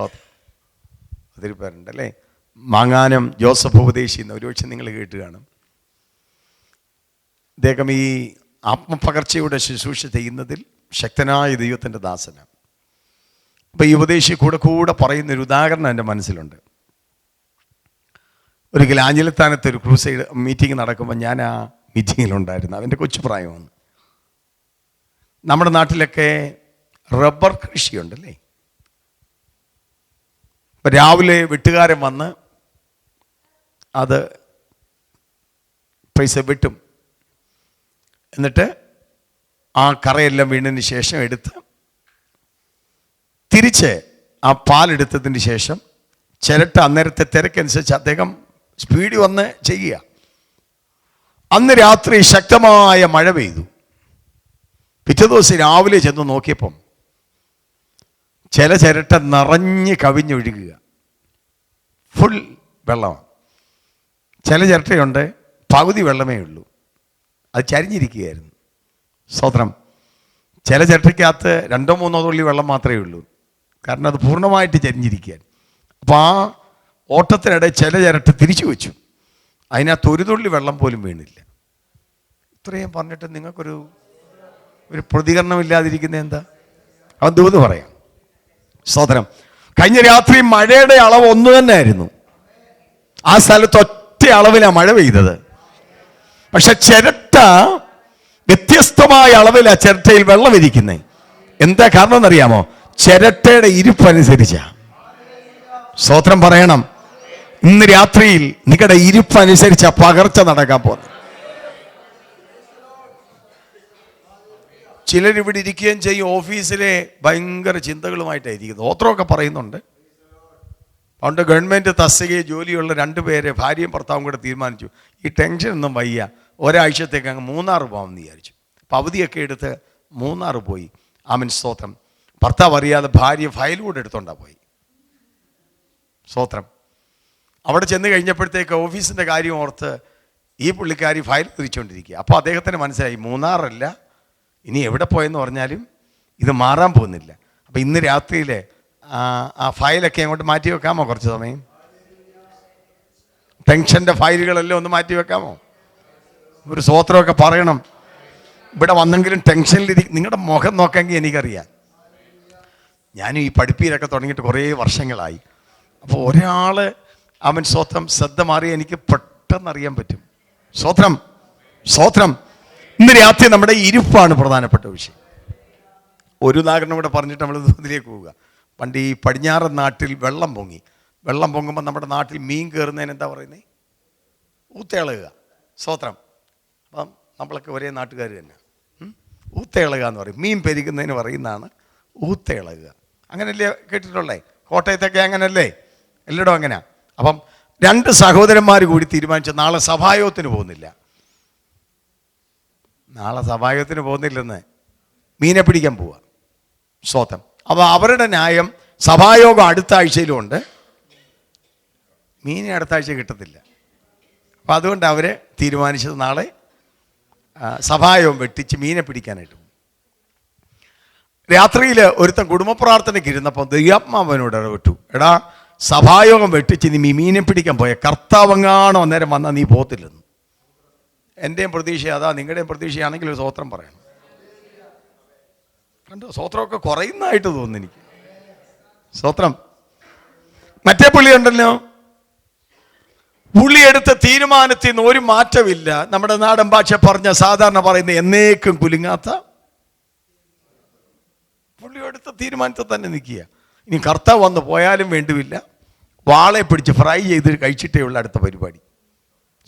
ഒത്തിരി പേരുണ്ട് അല്ലേ. മാങ്ങാനം ജോസഫ് ഉപദേശി എന്ന് ഒരുപക്ഷെ നിങ്ങൾ കേട്ട് കാണും. അദ്ദേഹം ഈ ആത്മപകർച്ചയുടെ ശുശ്രൂഷ ചെയ്യുന്നതിൽ ശക്തനായ ദൈവത്തിൻ്റെ ദാസനാണ്. അപ്പം ഈ ഉപദേശി കൂടെ പറയുന്നൊരു ഉദാഹരണം എൻ്റെ മനസ്സിലുണ്ട്. ഒരിക്കൽ ആഞ്ഞിലത്താനത്ത് ഒരു ക്രൂസൈഡ് മീറ്റിംഗ് നടക്കുമ്പോൾ ഞാൻ ആ മീറ്റിങ്ങിലുണ്ടായിരുന്നു. അവൻ്റെ കൊച്ചു പ്രായമാണ്. നമ്മുടെ നാട്ടിലൊക്കെ റബ്ബർ കൃഷിയുണ്ടല്ലേ. ഇപ്പം രാവിലെ വെട്ടുകാരൻ വന്ന് അത് പൈസ വെട്ടും. എന്നിട്ട് ആ കറയെല്ലാം വീണതിന് ശേഷം എടുത്ത് തിരിച്ച് ആ പാലെടുത്തതിന് ശേഷം ചിരട്ട അന്നേരത്തെ തിരക്കനുസരിച്ച് അദ്ദേഹം സ്പീഡിൽ വന്ന് ചെയ്യുക. അന്ന് രാത്രി ശക്തമായ മഴ പെയ്തു. പിറ്റേ ദിവസം രാവിലെ ചെന്ന് നോക്കിയപ്പം ചില ചിരട്ട നിറഞ്ഞ് കവിഞ്ഞൊഴുകുക, ഫുൾ വെള്ളമാണ്. ചില ചിരട്ടയുണ്ട് പകുതി വെള്ളമേ ഉള്ളൂ, അത് ചരിഞ്ഞിരിക്കുകയായിരുന്നു. സ്തോത്രം. ചില ചിരട്ടയ്ക്കകത്ത് 2-3 തുള്ളി വെള്ളം മാത്രമേ ഉള്ളൂ, കാരണം അത് പൂർണ്ണമായിട്ട് ചരിഞ്ഞിരിക്കുകയാണ്. അപ്പോൾ ആ ഓട്ടത്തിനിടെ ചില ചിരട്ട തിരിച്ചു വെച്ചു, അതിനകത്ത് ഒരു തുള്ളി വെള്ളം പോലും വീണില്ല. ഇത്രയും പറഞ്ഞിട്ട് നിങ്ങൾക്കൊരു പ്രതികരണമില്ലാതിരിക്കുന്ന എന്താ? അവൻ ദൂത് പറയാം. സ്തോത്രം. കഴിഞ്ഞ രാത്രി മഴയുടെ അളവ് ഒന്ന് തന്നെ ആയിരുന്നു. ആ സ്ഥലത്ത് ഒറ്റ അളവിലാണ് മഴ പെയ്തത്. പക്ഷെ ചിരട്ട വ്യത്യസ്തമായ അളവിലാണ് ചിരട്ടയിൽ വെള്ളം ഇരിക്കുന്നത്. എന്താ കാരണം എന്നറിയാമോ? ചിരട്ടയുടെ ഇരിപ്പനുസരിച്ചാ. സ്തോത്രം പറയണം. ഇന്ന് രാത്രിയിൽ നിങ്ങളുടെ ഇരിപ്പനുസരിച്ചാ പകർച്ച നടക്കാൻ പോകുന്നത്. ചിലരിവിടെ ഇരിക്കുകയും ചെയ്യും, ഓഫീസിലെ ഭയങ്കര ചിന്തകളുമായിട്ടായിരിക്കും. ഓത്രമൊക്കെ പറയുന്നുണ്ട്. അതുകൊണ്ട് ഗവൺമെൻറ് തസ്തികയിൽ ജോലിയുള്ള 2 പേരെ ഭാര്യയും ഭർത്താവും കൂടെ തീരുമാനിച്ചു, ഈ ടെൻഷനൊന്നും വയ്യ, ഒരാഴ്ചത്തേക്ക് അങ്ങ് മൂന്നാർ പോകാമെന്ന് വിചാരിച്ചു. അപ്പം അവധിയൊക്കെ എടുത്ത് മൂന്നാർ പോയി. ആമൻ സ്തോത്രം. ഭർത്താവ് അറിയാതെ ഭാര്യ ഫയൽ കൂടെ എടുത്തോണ്ടാണ് പോയി. സ്തോത്രം. അവിടെ ചെന്ന് കഴിഞ്ഞപ്പോഴത്തേക്ക് ഓഫീസിൻ്റെ കാര്യം ഓർത്ത് ഈ പുള്ളിക്കാരി ഫയൽ തിരിച്ചുകൊണ്ടിരിക്കുക. അപ്പോൾ അദ്ദേഹത്തിന് മനസ്സിലായി, മൂന്നാറല്ല, ഇനി എവിടെ പോയെന്ന് പറഞ്ഞാലും ഇത് മാറാൻ പോകുന്നില്ല. അപ്പം ഇന്ന് രാത്രിയിൽ ആ ഫയലൊക്കെ അങ്ങോട്ട് മാറ്റി വെക്കാമോ? കുറച്ച് സമയം ടെൻഷൻ്റെ ഫയലുകളെല്ലാം ഒന്ന് മാറ്റി വെക്കാമോ? ഒരു സ്തോത്രമൊക്കെ പറയണം. ഇവിടെ വന്നെങ്കിലും ടെൻഷനിലിരിക്കും. നിങ്ങളുടെ മുഖം നോക്കാമെങ്കിൽ എനിക്കറിയാം. ഞാനും ഈ പഠിപ്പീരൊക്കെ തുടങ്ങിയിട്ട് കുറേ വർഷങ്ങളായി. അപ്പോൾ ഒരാൾ അവൻ സ്തോത്രം ശ്രദ്ധ മാറി എനിക്ക് പെട്ടെന്ന് അറിയാൻ പറ്റും. സ്തോത്രം, സ്തോത്രം. ഇന്ന് രാത്രി നമ്മുടെ ഇരിപ്പാണ് പ്രധാനപ്പെട്ട വിഷയം. ഒരു ഉദാഹരണം കൂടെ പറഞ്ഞിട്ട് നമ്മൾ ഇതിലേക്ക് പോവുക. പണ്ട് ഈ പടിഞ്ഞാറൻ നാട്ടിൽ വെള്ളം പൊങ്ങുമ്പോൾ നമ്മുടെ നാട്ടിൽ മീൻ കയറുന്നതിന് എന്താ പറയുന്നത്? ഊത്തയിളകുക. സ്തോത്രം. അപ്പം നമ്മളൊക്കെ ഒരേ നാട്ടുകാർ തന്നെ. ഊത്തയിളകുക എന്ന് പറയും. മീൻ പെരുകുന്നതിന് പറയുന്നതാണ് ഊത്തയിളകുക. അങ്ങനല്ലേ കേട്ടിട്ടുള്ളേ? കോട്ടയത്തൊക്കെ അങ്ങനല്ലേ? എല്ലായിടും അങ്ങനെയാണ്. അപ്പം 2 സഹോദരന്മാർ കൂടി തീരുമാനിച്ചു, നാളെ സഭായോഗത്തിന് പോകുന്നില്ല. നാളെ സഭായോഗത്തിന് പോകുന്നില്ലെന്ന്, മീനെ പിടിക്കാൻ പോവുക. സ്തോത്രം. അപ്പോൾ അവരുടെ ന്യായം, സഭായോഗം അടുത്ത ആഴ്ചയിലുമുണ്ട്, മീനെ അടുത്ത ആഴ്ച കിട്ടത്തില്ല. അപ്പം അതുകൊണ്ട് അവർ തീരുമാനിച്ചത് നാളെ സഭായോഗം വെട്ടിച്ച് മീനെ പിടിക്കാനായിട്ട് പോകും. രാത്രിയിൽ ഒരുത്തൻ കുടുംബ പ്രാർത്ഥനയ്ക്ക് ഇരുന്നപ്പോൾ ദൈവാത്മാവനോട് ഇടപെട്ടു, എടാ സഭായോഗം വെട്ടിച്ച് നീ മീനെ പിടിക്കാൻ പോയ കർത്താവെങ്ങാണോ അന്നേരം വന്നാൽ നീ പോകത്തില്ലെന്ന്. എൻ്റെയും പ്രതീക്ഷ അതാ, നിങ്ങളുടെയും പ്രതീക്ഷയാണെങ്കിൽ ഒരു സ്തോത്രം പറയണം. കണ്ടോ, സ്തോത്രമൊക്കെ കുറയുന്നതായിട്ട് തോന്നുന്നു എനിക്ക്. സ്തോത്രം. മറ്റേ പുള്ളി ഉണ്ടല്ലോ, പുള്ളി എടുത്ത തീരുമാനത്തിൽ നിന്ന് ഒരു മാറ്റമില്ല. നമ്മുടെ നാടൻ ഭാഷ പറഞ്ഞ സാധാരണ പറയുന്ന എന്നേക്കും കുലുങ്ങാത്ത പുള്ളി എടുത്ത തീരുമാനത്തിൽ തന്നെ നിൽക്കുക. ഇനി കർത്താവ് വന്ന് പോയാലും വേണ്ടുമില്ല, വാളെ പിടിച്ച് ഫ്രൈ ചെയ്ത് കഴിച്ചിട്ടേ ഉള്ള അടുത്ത പരിപാടി.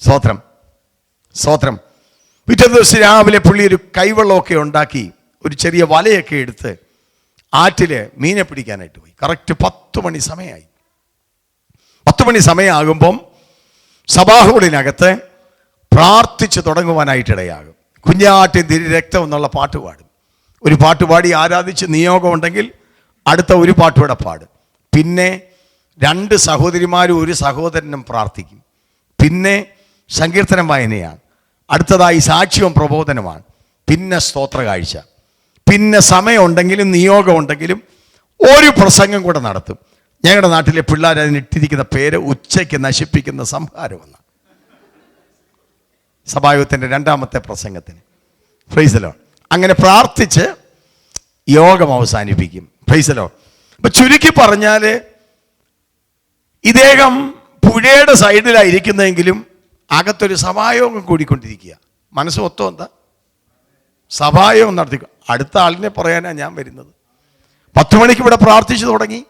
സ്തോത്രം, സ്തോത്രം. പിറ്റേ ദിവസം രാവിലെ പുള്ളി ഒരു കൈവെള്ളമൊക്കെ ഉണ്ടാക്കി ഒരു ചെറിയ വലയൊക്കെ എടുത്ത് ആറ്റില് മീനെ പിടിക്കാനായിട്ട് പോയി. കറക്റ്റ് 10 മണി സമയമായി. 10 മണി സമയമാകുമ്പം സഭാഹോളിനകത്ത് പ്രാർത്ഥിച്ച് തുടങ്ങുവാനായിട്ടിടയാകും. കുഞ്ഞാട്ടിൻ തിരി രക്തം എന്നുള്ള പാട്ട് പാടും. ഒരു പാട്ട് പാടി ആരാധിച്ച് നിയോഗമുണ്ടെങ്കിൽ അടുത്ത ഒരു പാട്ടുകൂടെ പാടും. പിന്നെ 2 സഹോദരിമാരും 1 സഹോദരനും പ്രാർത്ഥിക്കും. പിന്നെ സങ്കീർത്തനം വായനയാണ്. അടുത്തതായി സാക്ഷ്യവും പ്രബോധനമാണ്. പിന്നെ സ്തോത്ര കാഴ്ച. പിന്നെ സമയമുണ്ടെങ്കിലും നിയോഗമുണ്ടെങ്കിലും ഒരു പ്രസംഗം കൂടെ നടത്തും. ഞങ്ങളുടെ നാട്ടിലെ പിള്ളേർ അതിനിട്ടിരിക്കുന്ന പേര് ഉച്ചയ്ക്ക് നശിപ്പിക്കുന്ന സംഹാരമെന്ന്. സഭായോഗത്തിൻ്റെ 2ാമത്തെ പ്രസംഗത്തിന്. Price the Lord. അങ്ങനെ പ്രാർത്ഥിച്ച് യോഗം അവസാനിപ്പിക്കും. Price the Lord. അപ്പൊ ചുരുക്കി പറഞ്ഞാൽ ഇദ്ദേഹം പുഴയുടെ സൈഡിലായിരിക്കുന്നതെങ്കിലും അകത്തൊരു സഭായോഗം കൂടിക്കൊണ്ടിരിക്കുക. മനസ്സ് മൊത്തം എന്താ? സഭായോഗം നടത്തി. അടുത്ത ആളിനെ പറയാനാണ് ഞാൻ വരുന്നത്. 10 മണിക്ക് ഇവിടെ പ്രാർത്ഥിച്ചു തുടങ്ങി.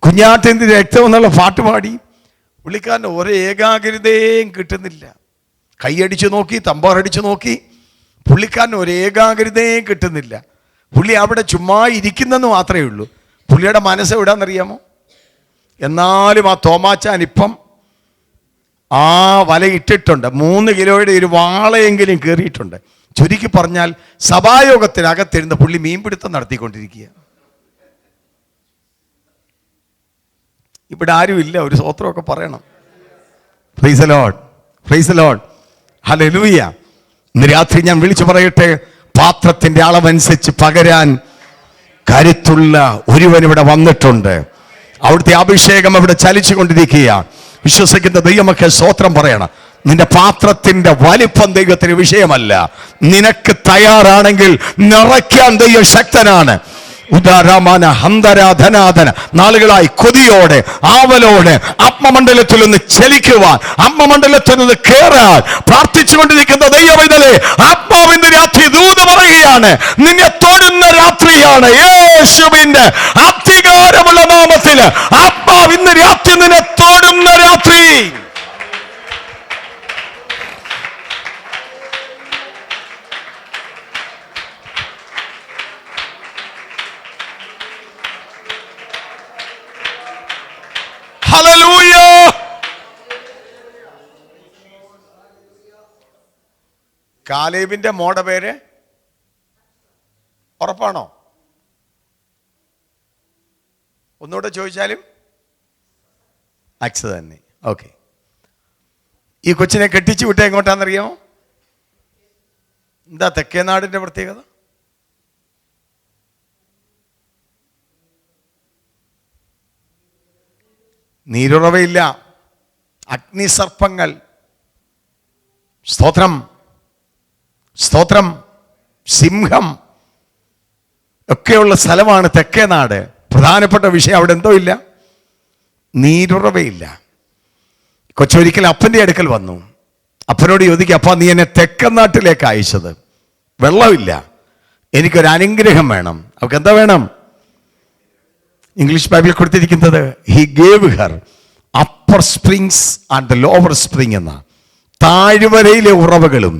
കുഞ്ഞാട്ടിൻ്റെ രക്തം എന്നുള്ള പാട്ട് പാടി. പുള്ളിക്കാരന് ഒരു ഏകാഗ്രതയും കിട്ടുന്നില്ല. കൈയടിച്ചു നോക്കി, തമ്പാറടിച്ചു നോക്കി, പുള്ളിക്കാരന് ഒരു ഏകാഗ്രതയും കിട്ടുന്നില്ല. പുള്ളി അവിടെ ചുമ്മാ ഇരിക്കുന്നെന്ന് മാത്രമേ ഉള്ളൂ. പുള്ളിയുടെ മനസ്സ് എവിടാന്നറിയാമോ? എന്നാലും ആ തോമാച്ചാൻ ഇപ്പം ആ വല ഇട്ടിട്ടുണ്ട്. 3 കിലോയുടെ ഒരു വാളയെങ്കിലും കയറിയിട്ടുണ്ട്. ചുരുക്കി പറഞ്ഞാൽ സഭായോഗത്തിനകത്തിരുന്ന് പുള്ളി മീൻപിടുത്തം നടത്തിക്കൊണ്ടിരിക്കുക. ഇവിടെ ആരുമില്ല, ഒരു സ്തോത്രമൊക്കെ പറയണം. Price the Lord, price the Lord, hallelujah. ഇന്ന് രാത്രി ഞാൻ വിളിച്ചു പറയട്ടെ, പാത്രത്തിന്റെ അളവനുസരിച്ച് പകരാൻ കരുത്തുള്ള ഒരുവൻ ഇവിടെ വന്നിട്ടുണ്ട്. അവിടുത്തെ അഭിഷേകം അവിടെ ചലിച്ചുകൊണ്ടിരിക്കുക. വിശ്വസിക്കുന്ന ദൈവമൊക്കെ സ്തോത്രം പറയണം. നിന്റെ പാത്രത്തിന്റെ വലിപ്പം ദൈവത്തിന് വിഷയമല്ല. നിനക്ക് തയ്യാറാണെങ്കിൽ നിറയ്ക്കാൻ ദൈവം ശക്തനാണ്. ഉദാരമാന ഹന്തരാധനാധന നാളുകളായി കൊതിയോടെ ആവലോടെ ആത്മമണ്ഡലത്തിൽ നിന്ന് ചലിക്കുവാൻ, ആത്മമണ്ഡലത്തിൽ നിന്ന് കേറാൻ പ്രാർത്ഥിച്ചുകൊണ്ടിരിക്കുന്ന ദൈവമൈതലേ, ആത്മാവിന്റെ രാത്രി ദൂത് പറയുകയാണ്. നിന്നെ തൊടുന്ന രാത്രിയാണ്. യേശുവിന്റെ അധികാരമുള്ള നാമത്തില് ആത്മാവ് ഇന്ന് രാത്രി നിന്നെ തൊടുന്ന രാത്രി. ഹല്ലേലൂയ. കാലേബിന്റെ മോടെ പേര് ഉറപ്പാണോ? ഒന്നുകൂടെ ചോദിച്ചാലും അക്സ തന്നെ. ഓക്കെ. ഈ കൊച്ചിനെ കെട്ടിച്ചു വിട്ട എങ്ങോട്ടാണെന്നറിയാമോ? എന്താ തെക്കേനാടിന്റെ പ്രത്യേകത? നീരുറവയില്ല, അഗ്നിസർപ്പങ്ങൾ. സ്തോത്രം, സ്തോത്രം. സിംഹം ഒക്കെയുള്ള സ്ഥലമാണ് തെക്കേനാട്. പ്രധാനപ്പെട്ട വിഷയം അവിടെ എന്തോ ഇല്ല, നീരുറവയില്ല. കൊച്ചൊരിക്കൽ അപ്പൻ്റെ അടുക്കൽ വന്നു. അപ്പനോട് ചോദിക്കുക, അപ്പ നീ എന്നെ തെക്കനാട്ടിലേക്ക് അയച്ചത്, വെള്ളമില്ല, എനിക്കൊരു അനുഗ്രഹം വേണം. അവർക്ക് എന്താ വേണം? ഇംഗ്ലീഷ് ബൈബിളിൽ കൊടുത്തിരിക്കുന്നത് he gave Har upper springs and the lower spring എന്ന. താഴ്വരയിലെ ഉറവകളും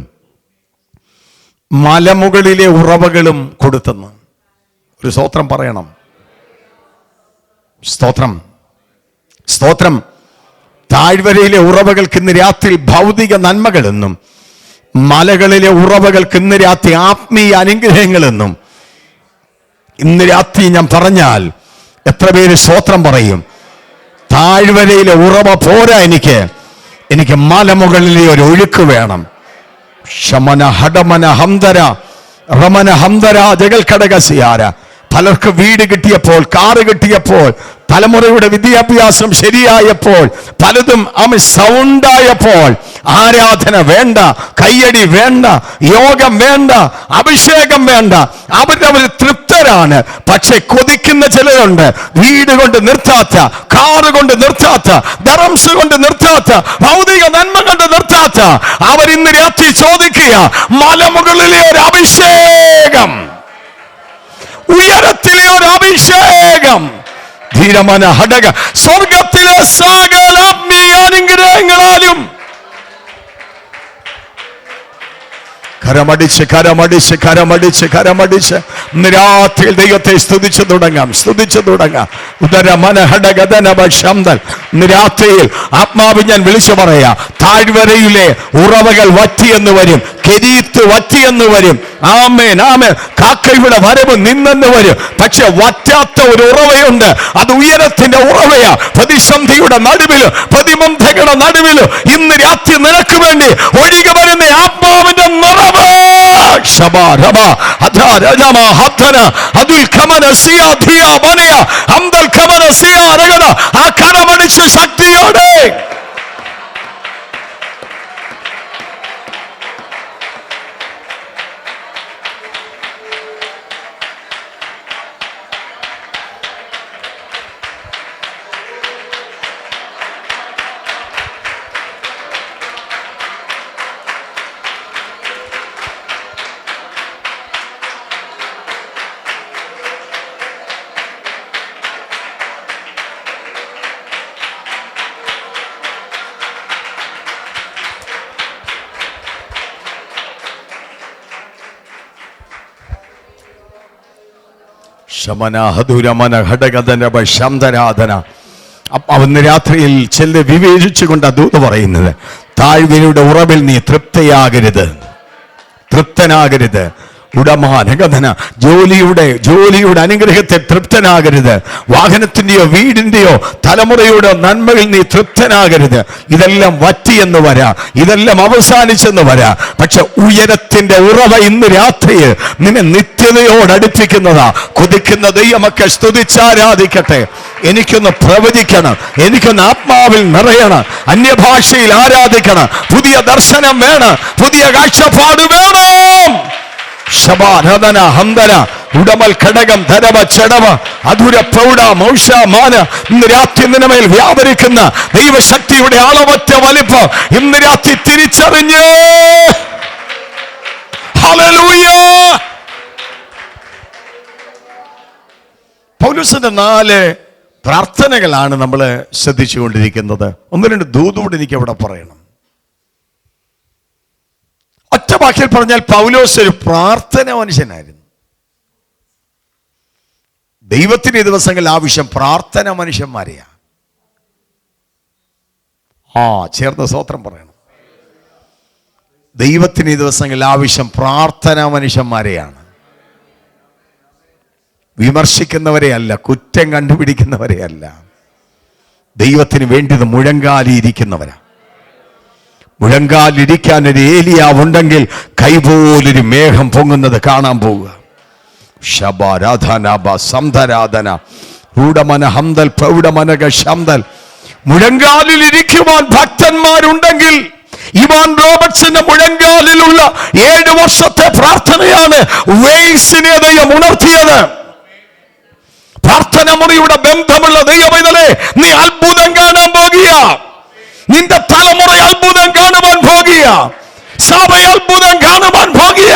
മലമുകളിലെ ഉറവകളും കൊടുത്തെന്ന്. ഒരു സ്തോത്രം പറയണം. സ്തോത്രം, സ്തോത്രം. താഴ്വരയിലെ ഉറവകൾക്ക് ഇന്ന് രാത്രി ഭൗതിക നന്മകളെന്നും മലകളിലെ ഉറവകൾക്ക് ഇന്ന് രാത്രി ആത്മീയ അനുഗ്രഹങ്ങളെന്നും ഇന്ന് രാത്രി ഞാൻ പറഞ്ഞാൽ എത്ര പേര് സ്തോത്രം പറയും? താഴ്വരയിലെ ഉറവ പോരാ, എനിക്ക് മലമുകളിലെ ഒരു ഒഴുക്ക് വേണം. ശമന ഹടമന ഹംദര റമന ഹംദര ജഗൽ കടകസിയാര. പലർക്ക് വീട് കിട്ടിയപ്പോൾ, കാറ് കിട്ടിയപ്പോൾ, തലമുറയുടെ വിദ്യാഭ്യാസം ശരിയായപ്പോൾ, പലതും സൗണ്ടായപ്പോൾ, ആരാധന വേണ്ട, കയ്യടി വേണ്ട, യോഗം വേണ്ട, അഭിഷേകം വേണ്ട, അവരവർ തൃപ്തരാണ്. പക്ഷെ കൊതിക്കുന്ന ചിലരുണ്ട്. വീട് കൊണ്ട് നിർത്താത്ത, കാറ് കൊണ്ട് നിർത്താത്ത, ദറംസ് കൊണ്ട് നിർത്താത്ത, ഭൗതിക നന്മ കൊണ്ട് നിർത്താത്ത അവരിന്ന് രാത്രി ചോദിക്കുക, മലമുകളിലെ ഒരു അഭിഷേകം, ഉയരത്തിലെ ഒരു അഭിഷേകം, ധീരമന ഹടക, സ്വർഗത്തിലെ സകല ആത്മീയാനുഗ്രഹങ്ങളാലും കരമടിച്ച് കരമടിച്ച് കരമടിച്ച് കരമടിച്ച് രാത്രിയിൽ ദൈവത്തെ സ്തുതിച്ചു തുടങ്ങാം, സ്തുതിച്ചു തുടങ്ങാം. ഉദരമനഹടഗതനഭശംദൽ. രാത്രിയിൽ ആത്മാവ് ഞാൻ വിളിച്ചു പറയാ, താഴ്വരയിലെ ഉറവകൾ വറ്റിയെന്ന് വരും, കെരീത്ത് വറ്റിയെന്ന് വരും. ആമേൻ ആമേൻ. കാക്കയുടെ വരവ് നിന്നെന്ന് വരും. പക്ഷെ വറ്റാത്ത ഒരു ഉറവയുണ്ട്. അത് ഉയരത്തിന്റെ ഉറവയാ. പ്രതിസന്ധിയുടെ നടുവില്, പ്രതിബന്ധങ്ങളുടെ നടുവില് ഇന്ന് രാത്രി നിനക്ക് വേണ്ടി ഒഴുകി വരുന്ന ആത്മാവിന്റെ നിറവ്. ആ കരമടിച്ച് ശക്തിയോടെ അവന്ന് രാത്രിയിൽ ചെല്ല് വിവേചിച്ചുകൊണ്ട് ദൂത് പറയുന്നത്, താഴ്വരയുടെ ഉറവിൽ നീ തൃപ്തയാകരുത്, തൃപ്തനാകരുത്. ഉടമാനഗതന, ജോലിയുടെ അനുഗ്രഹത്തെ തൃപ്തനാകരുത്. വാഹനത്തിന്റെയോ വീടിന്റെയോ തലമുറയുടെ നന്മയിൽ നീ തൃപ്തനാകരുത്. ഇതെല്ലാം വറ്റിയെന്ന് വരാ, ഇതെല്ലാം അവസാനിച്ചെന്ന് വരാ. പക്ഷെ ഉയരത്തിന്റെ ഉറവ ഇന്ന് രാത്രിയിൽ നിന്നെ നിത്യതയോടടുപ്പിക്കുന്നതാ. കൊതിക്കുന്ന ദൈവമൊക്കെ സ്തുതിച്ചാരാധിക്കട്ടെ. എനിക്കൊന്ന് പ്രവചിക്കണം, എനിക്കൊന്ന് ആത്മാവിൽ നിറയണം, അന്യഭാഷയിൽ ആരാധിക്കണം, പുതിയ ദർശനം വേണം, പുതിയ കാഴ്ചപ്പാട് വേണം. ശബാധന ഹന്തന ഉടമൽ ഘടകം ധരവ ചടവ അധുര പ്രൗഢ മൗഷമാന. ഇന്ന് രാത്രി നിന്നമേൽ വ്യാപരിക്കുന്ന ദൈവശക്തിയുടെ അളവറ്റ വലിപ്പം ഇന്ന് രാത്രി തിരിച്ചറിഞ്ഞ് ഹല്ലേലൂയ. പൗലോസിന്റെ 4 പ്രാർത്ഥനകളാണ് നമ്മൾ ശ്രദ്ധിച്ചുകൊണ്ടിരിക്കുന്നത്. 1-2 ദൂതോട് എനിക്ക് അവിടെ പറയണം. ഒറ്റ വാക്കിൽ പറഞ്ഞാൽ പൗലോസ് ഒരു പ്രാർത്ഥന മനുഷ്യനായിരുന്നു. ദൈവത്തിന് ഈ ദിവസങ്ങളിൽ ആവശ്യം പ്രാർത്ഥന മനുഷ്യന്മാരെയാ. ചേർന്ന് സ്തോത്രം പറയണം. ദൈവത്തിന് ഈ ദിവസങ്ങളിൽ ആവശ്യം പ്രാർത്ഥന മനുഷ്യന്മാരെയാണ്. വിമർശിക്കുന്നവരെ അല്ല, കുറ്റം കണ്ടുപിടിക്കുന്നവരെ അല്ല. ദൈവത്തിന് വേണ്ടിയത് മുഴങ്കാലിയിരിക്കുന്നവരാ. മുഴങ്കാലിരിക്കാൻ ഒരു ഏലിയാവുണ്ടെങ്കിൽ കൈപോലൊരു മേഘം പൊങ്ങുന്നത് കാണാൻ പോവുക. മുഴങ്കാലിലിരിക്കുവാൻ ഭക്തന്മാരുണ്ടെങ്കിൽ ഇവാൻ റോബർട്ട്സിന്റെ മുഴങ്കാലിലുള്ള 7 വർഷത്തെ പ്രാർത്ഥനയാണ് വെയിൽസിനെ ദൈവം ഉണർത്തിയത്. പ്രാർത്ഥന മുറിയുടെ ബന്ധമുള്ള ദൈവമേ, നീ അത്ഭുതം കാണാൻ പോകുക. നിന്റെ തലമുറ അത്ഭുതം കാണുവാൻ പോകുക. സഭ അത്ഭുതം കാണുവാൻ പോകുക.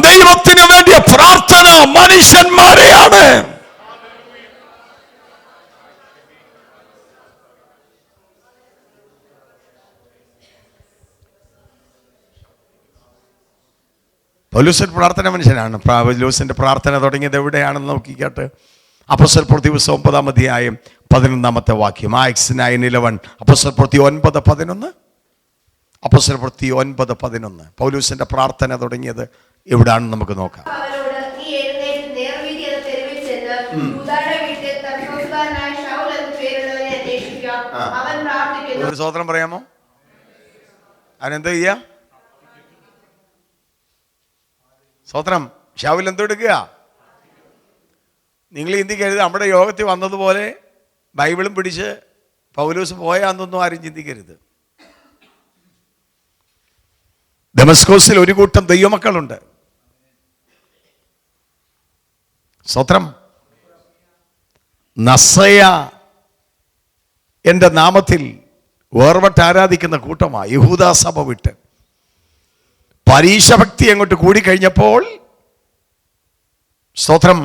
ദൈവത്തിന് വേണ്ടിയ പ്രാർത്ഥന മനുഷ്യന്മാരെയാണ്. പൗലോസ് പ്രാർത്ഥന മനുഷ്യനാണ്. പൗലോസിന്റെ പ്രാർത്ഥന തുടങ്ങിയത് എവിടെയാണെന്ന് നോക്കിക്കട്ടെ. അപ്പോസ്തല പ്രവൃത്തി 9-ാം അധ്യായം 11-ാമത്തെ വാക്യം. ആക്സ് 9:11. അപ്പോസ്തല പ്രവൃത്തി 9:11. അപ്പോസ്തല പ്രവൃത്തി 9:11. പൗലോസിന്റെ പ്രാർത്ഥന തുടങ്ങിയത് എവിടാണെന്ന് നമുക്ക് നോക്കാം. ഒരു സ്തോത്രം പറയാമോ? അവനെന്താ ചെയ്യാ? സ്തോത്രം. ഷൗൽ എന്തെടുക്കുക? നിങ്ങൾ ഇന്ത്യക്ക് എഴുതുക, നമ്മുടെ യോഗത്തിൽ വന്നതുപോലെ ബൈബിളും പിടിച്ച് പൗലോസ് പോയാന്നൊന്നും ആരും ചിന്തിക്കരുത്. ദമസ്കോസിൽ ഒരു കൂട്ടം ദൈവമക്കളുണ്ട്. സ്തോത്രം. നസയ എൻ്റെ നാമത്തിൽ വേർപെട്ട് ആരാധിക്കുന്ന കൂട്ടമാണ്. യഹൂദാ സഭ വിട്ട് പരീക്ഷഭക്തി അങ്ങോട്ട് കൂടിക്കഴിഞ്ഞപ്പോൾ, സ്തോത്രം,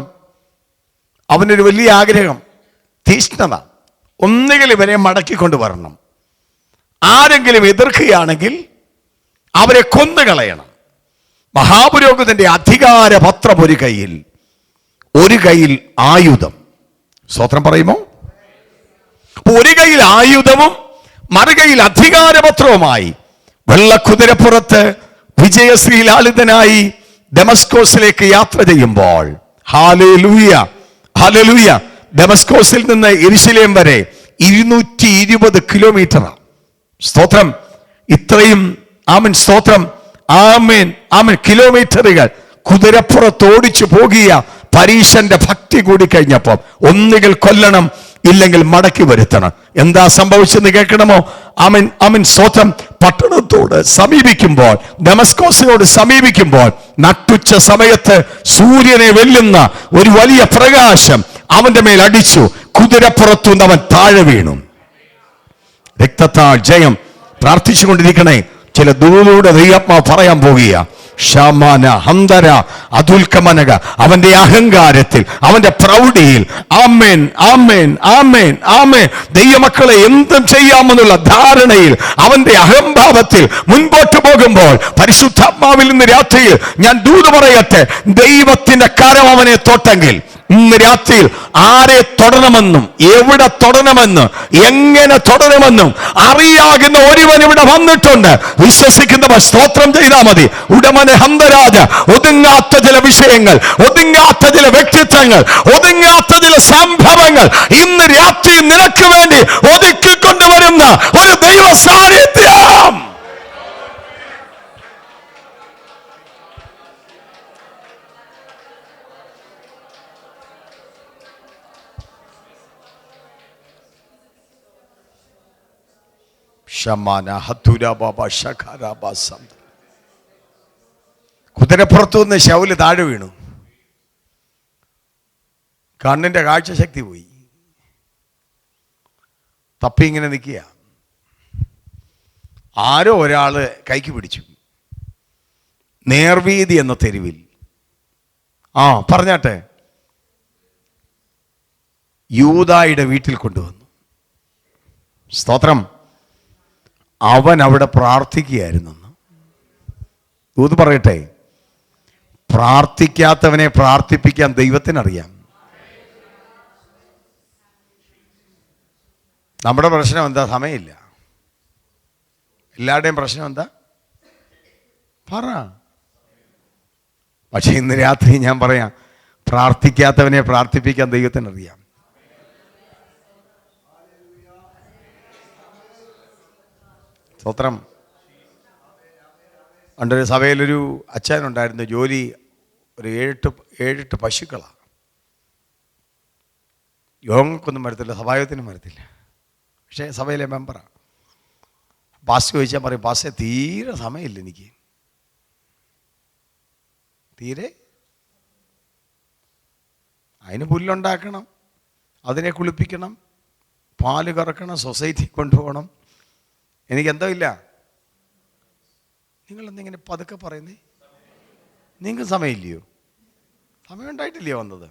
അവനൊരു വലിയ ആഗ്രഹം, തീഷ്ണത, ഒന്നുകിൽ ഇവരെ മടക്കിക്കൊണ്ട് വരണം. ആരെങ്കിലും എതിർക്കുകയാണെങ്കിൽ അവരെ കൊന്നുകളയണം. മഹാപുരോഹിതന്റെ അധികാരപത്രം ഒരു കയ്യിൽ ആയുധം. സ്തോത്രം പറയുമോ? ഒരു കയ്യിൽ ആയുധവും മറുകയിൽ അധികാരപത്രവുമായി വെള്ളക്കുതിരപ്പുറത്ത് വിജയശ്രീലാളിതനായി ദമസ്കോസിലേക്ക് യാത്ര ചെയ്യുമ്പോൾ, ഹല്ലേലൂയ ഹല്ലേലൂയ, ദമസ്കോസിൽ നിന്ന് യെരൂശലേം വരെ 220 കിലോമീറ്റർ. സ്തോത്രം. ഇത്രയും ആമേൻ, സ്തോത്രം, ആമേൻ ആമേൻ, കിലോമീറ്ററുകൾ കുതിരപ്പുറത്ത് ഓടിച്ചു പോകുക. പരീശന്റെ ഭക്തി കൂടി കഴിഞ്ഞപ്പോൾ ഒന്നുകിൽ കൊല്ലണം, ഇല്ലെങ്കിൽ മടക്കി വരുത്തണം. എന്താ സംഭവിച്ചെന്ന് കേൾക്കണമോ? ആമേൻ ആമേൻ, സ്തോത്രം. പട്ടണത്തോട് സമീപിക്കുമ്പോൾ, ദമസ്കോസിനോട് സമീപിക്കുമ്പോൾ, നട്ടുച്ച സമയത്ത് സൂര്യനെ വെല്ലുന്ന ഒരു വലിയ പ്രകാശം അവന്റെ മേൽ അടിച്ചു. കുതിരപ്പുറത്തുനിന്ന് അവൻ താഴെ വീണു. രക്തത്താൽ ജയം. പ്രാർത്ഥിച്ചുകൊണ്ടിരിക്കണേ. ചില ദൂതരുടെ ദൈവാത്മാവ് പറയാൻ പോകുക. ഷമാന ഹന്തര അതുൽക്കമനക, അവന്റെ അഹങ്കാരത്തിൽ, അവന്റെ പ്രൗഢിയിൽ, ആമേൻ ആമേൻ ആമേൻ ആമേൻ, ദൈവമക്കളെ എന്തും ചെയ്യാമെന്നുള്ള ധാരണയിൽ, അവന്റെ അഹംഭാവത്തിൽ മുൻപോട്ട് പോകുമ്പോൾ, പരിശുദ്ധാത്മാവിൽ നിന്ന് രാത്രിയിൽ ഞാൻ ദൂത് പറയട്ടെ, ദൈവത്തിന്റെ കരം അവനെ തൊട്ടെങ്കിൽ ഇന്ന് രാത്രിയിൽ ആരെ തൊടണമെന്നും എവിടെ തൊടണമെന്നും എങ്ങനെ തൊടണമെന്നും അറിയാകുന്ന ഒരുവൻ ഇവിടെ വന്നിട്ടുണ്ട്. വിശ്വസിക്കുന്നവർ സ്തോത്രം ചെയ്താൽ മതി. ഉടമനെ ഹന്തരാജ, ഒതുങ്ങാത്ത ചില വിഷയങ്ങൾ, ഒതുങ്ങാത്ത ചില വ്യക്തിത്വങ്ങൾ, ഒതുങ്ങാത്ത ചില സംഭവങ്ങൾ ഇന്ന് രാത്രി നിനക്ക് വേണ്ടി ഒതുക്കിക്കൊണ്ടുവരുന്ന ഒരു ദൈവ സാന്നിധ്യം. കുതിരപ്പുറത്തുനിന്ന് ശൗല് താഴെ വീണു. കണ്ണിന്റെ കാഴ്ചശക്തി പോയി. തപ്പി ഇങ്ങനെ നിൽക്കുക. ആരോ ഒരാള് കൈക്ക് പിടിച്ചു. നേർവീതി എന്ന തെരുവിൽ, പറഞ്ഞാട്ടെ, യൂദായുടെ വീട്ടിൽ കൊണ്ടുവന്നു. സ്തോത്രം. അവൻ അവിടെ പ്രാർത്ഥിക്കുകയായിരുന്നെന്ന്. ദൂത് പറയട്ടെ, പ്രാർത്ഥിക്കാത്തവനെ പ്രാർത്ഥിപ്പിക്കാൻ ദൈവത്തിനറിയാം. നമ്മുടെ പ്രശ്നം എന്താ? സമയമില്ല. എല്ലാവരുടെയും പ്രശ്നം എന്താ? പറ. പക്ഷെ ഇന്ന് രാത്രി ഞാൻ പറയാം, പ്രാർത്ഥിക്കാത്തവനെ പ്രാർത്ഥിപ്പിക്കാൻ ദൈവത്തിനറിയാം. സ്തോത്രം. പണ്ടൊരു സഭയിലൊരു അച്ഛനുണ്ടായിരുന്നു. ജോലി ഒരു 7-8 പശുക്കളാണ്. യോഗങ്ങൾക്കൊന്നും വരത്തില്ല, സഭായോഗത്തിനും വരത്തില്ല. പക്ഷേ സഭയിലെ മെമ്പറാണ്. പാസ്റ്റർ ചോദിച്ചാൽ പറയും, പാസ്റ്റേ തീരെ സമയമില്ല എനിക്ക്, തീരെ. അതിന് പുല്ലുണ്ടാക്കണം, അതിനെ കുളിപ്പിക്കണം, പാല് കറക്കണം, സൊസൈറ്റി കൊണ്ടുപോകണം. എനിക്കെന്തോ ഇല്ല. നിങ്ങളെന്തിങ്ങനെ പതുക്കെ പറയുന്നേ? നിങ്ങൾക്ക് സമയമില്ലയോ? സമയം ഉണ്ടായിട്ടില്ലയോ വന്നത്?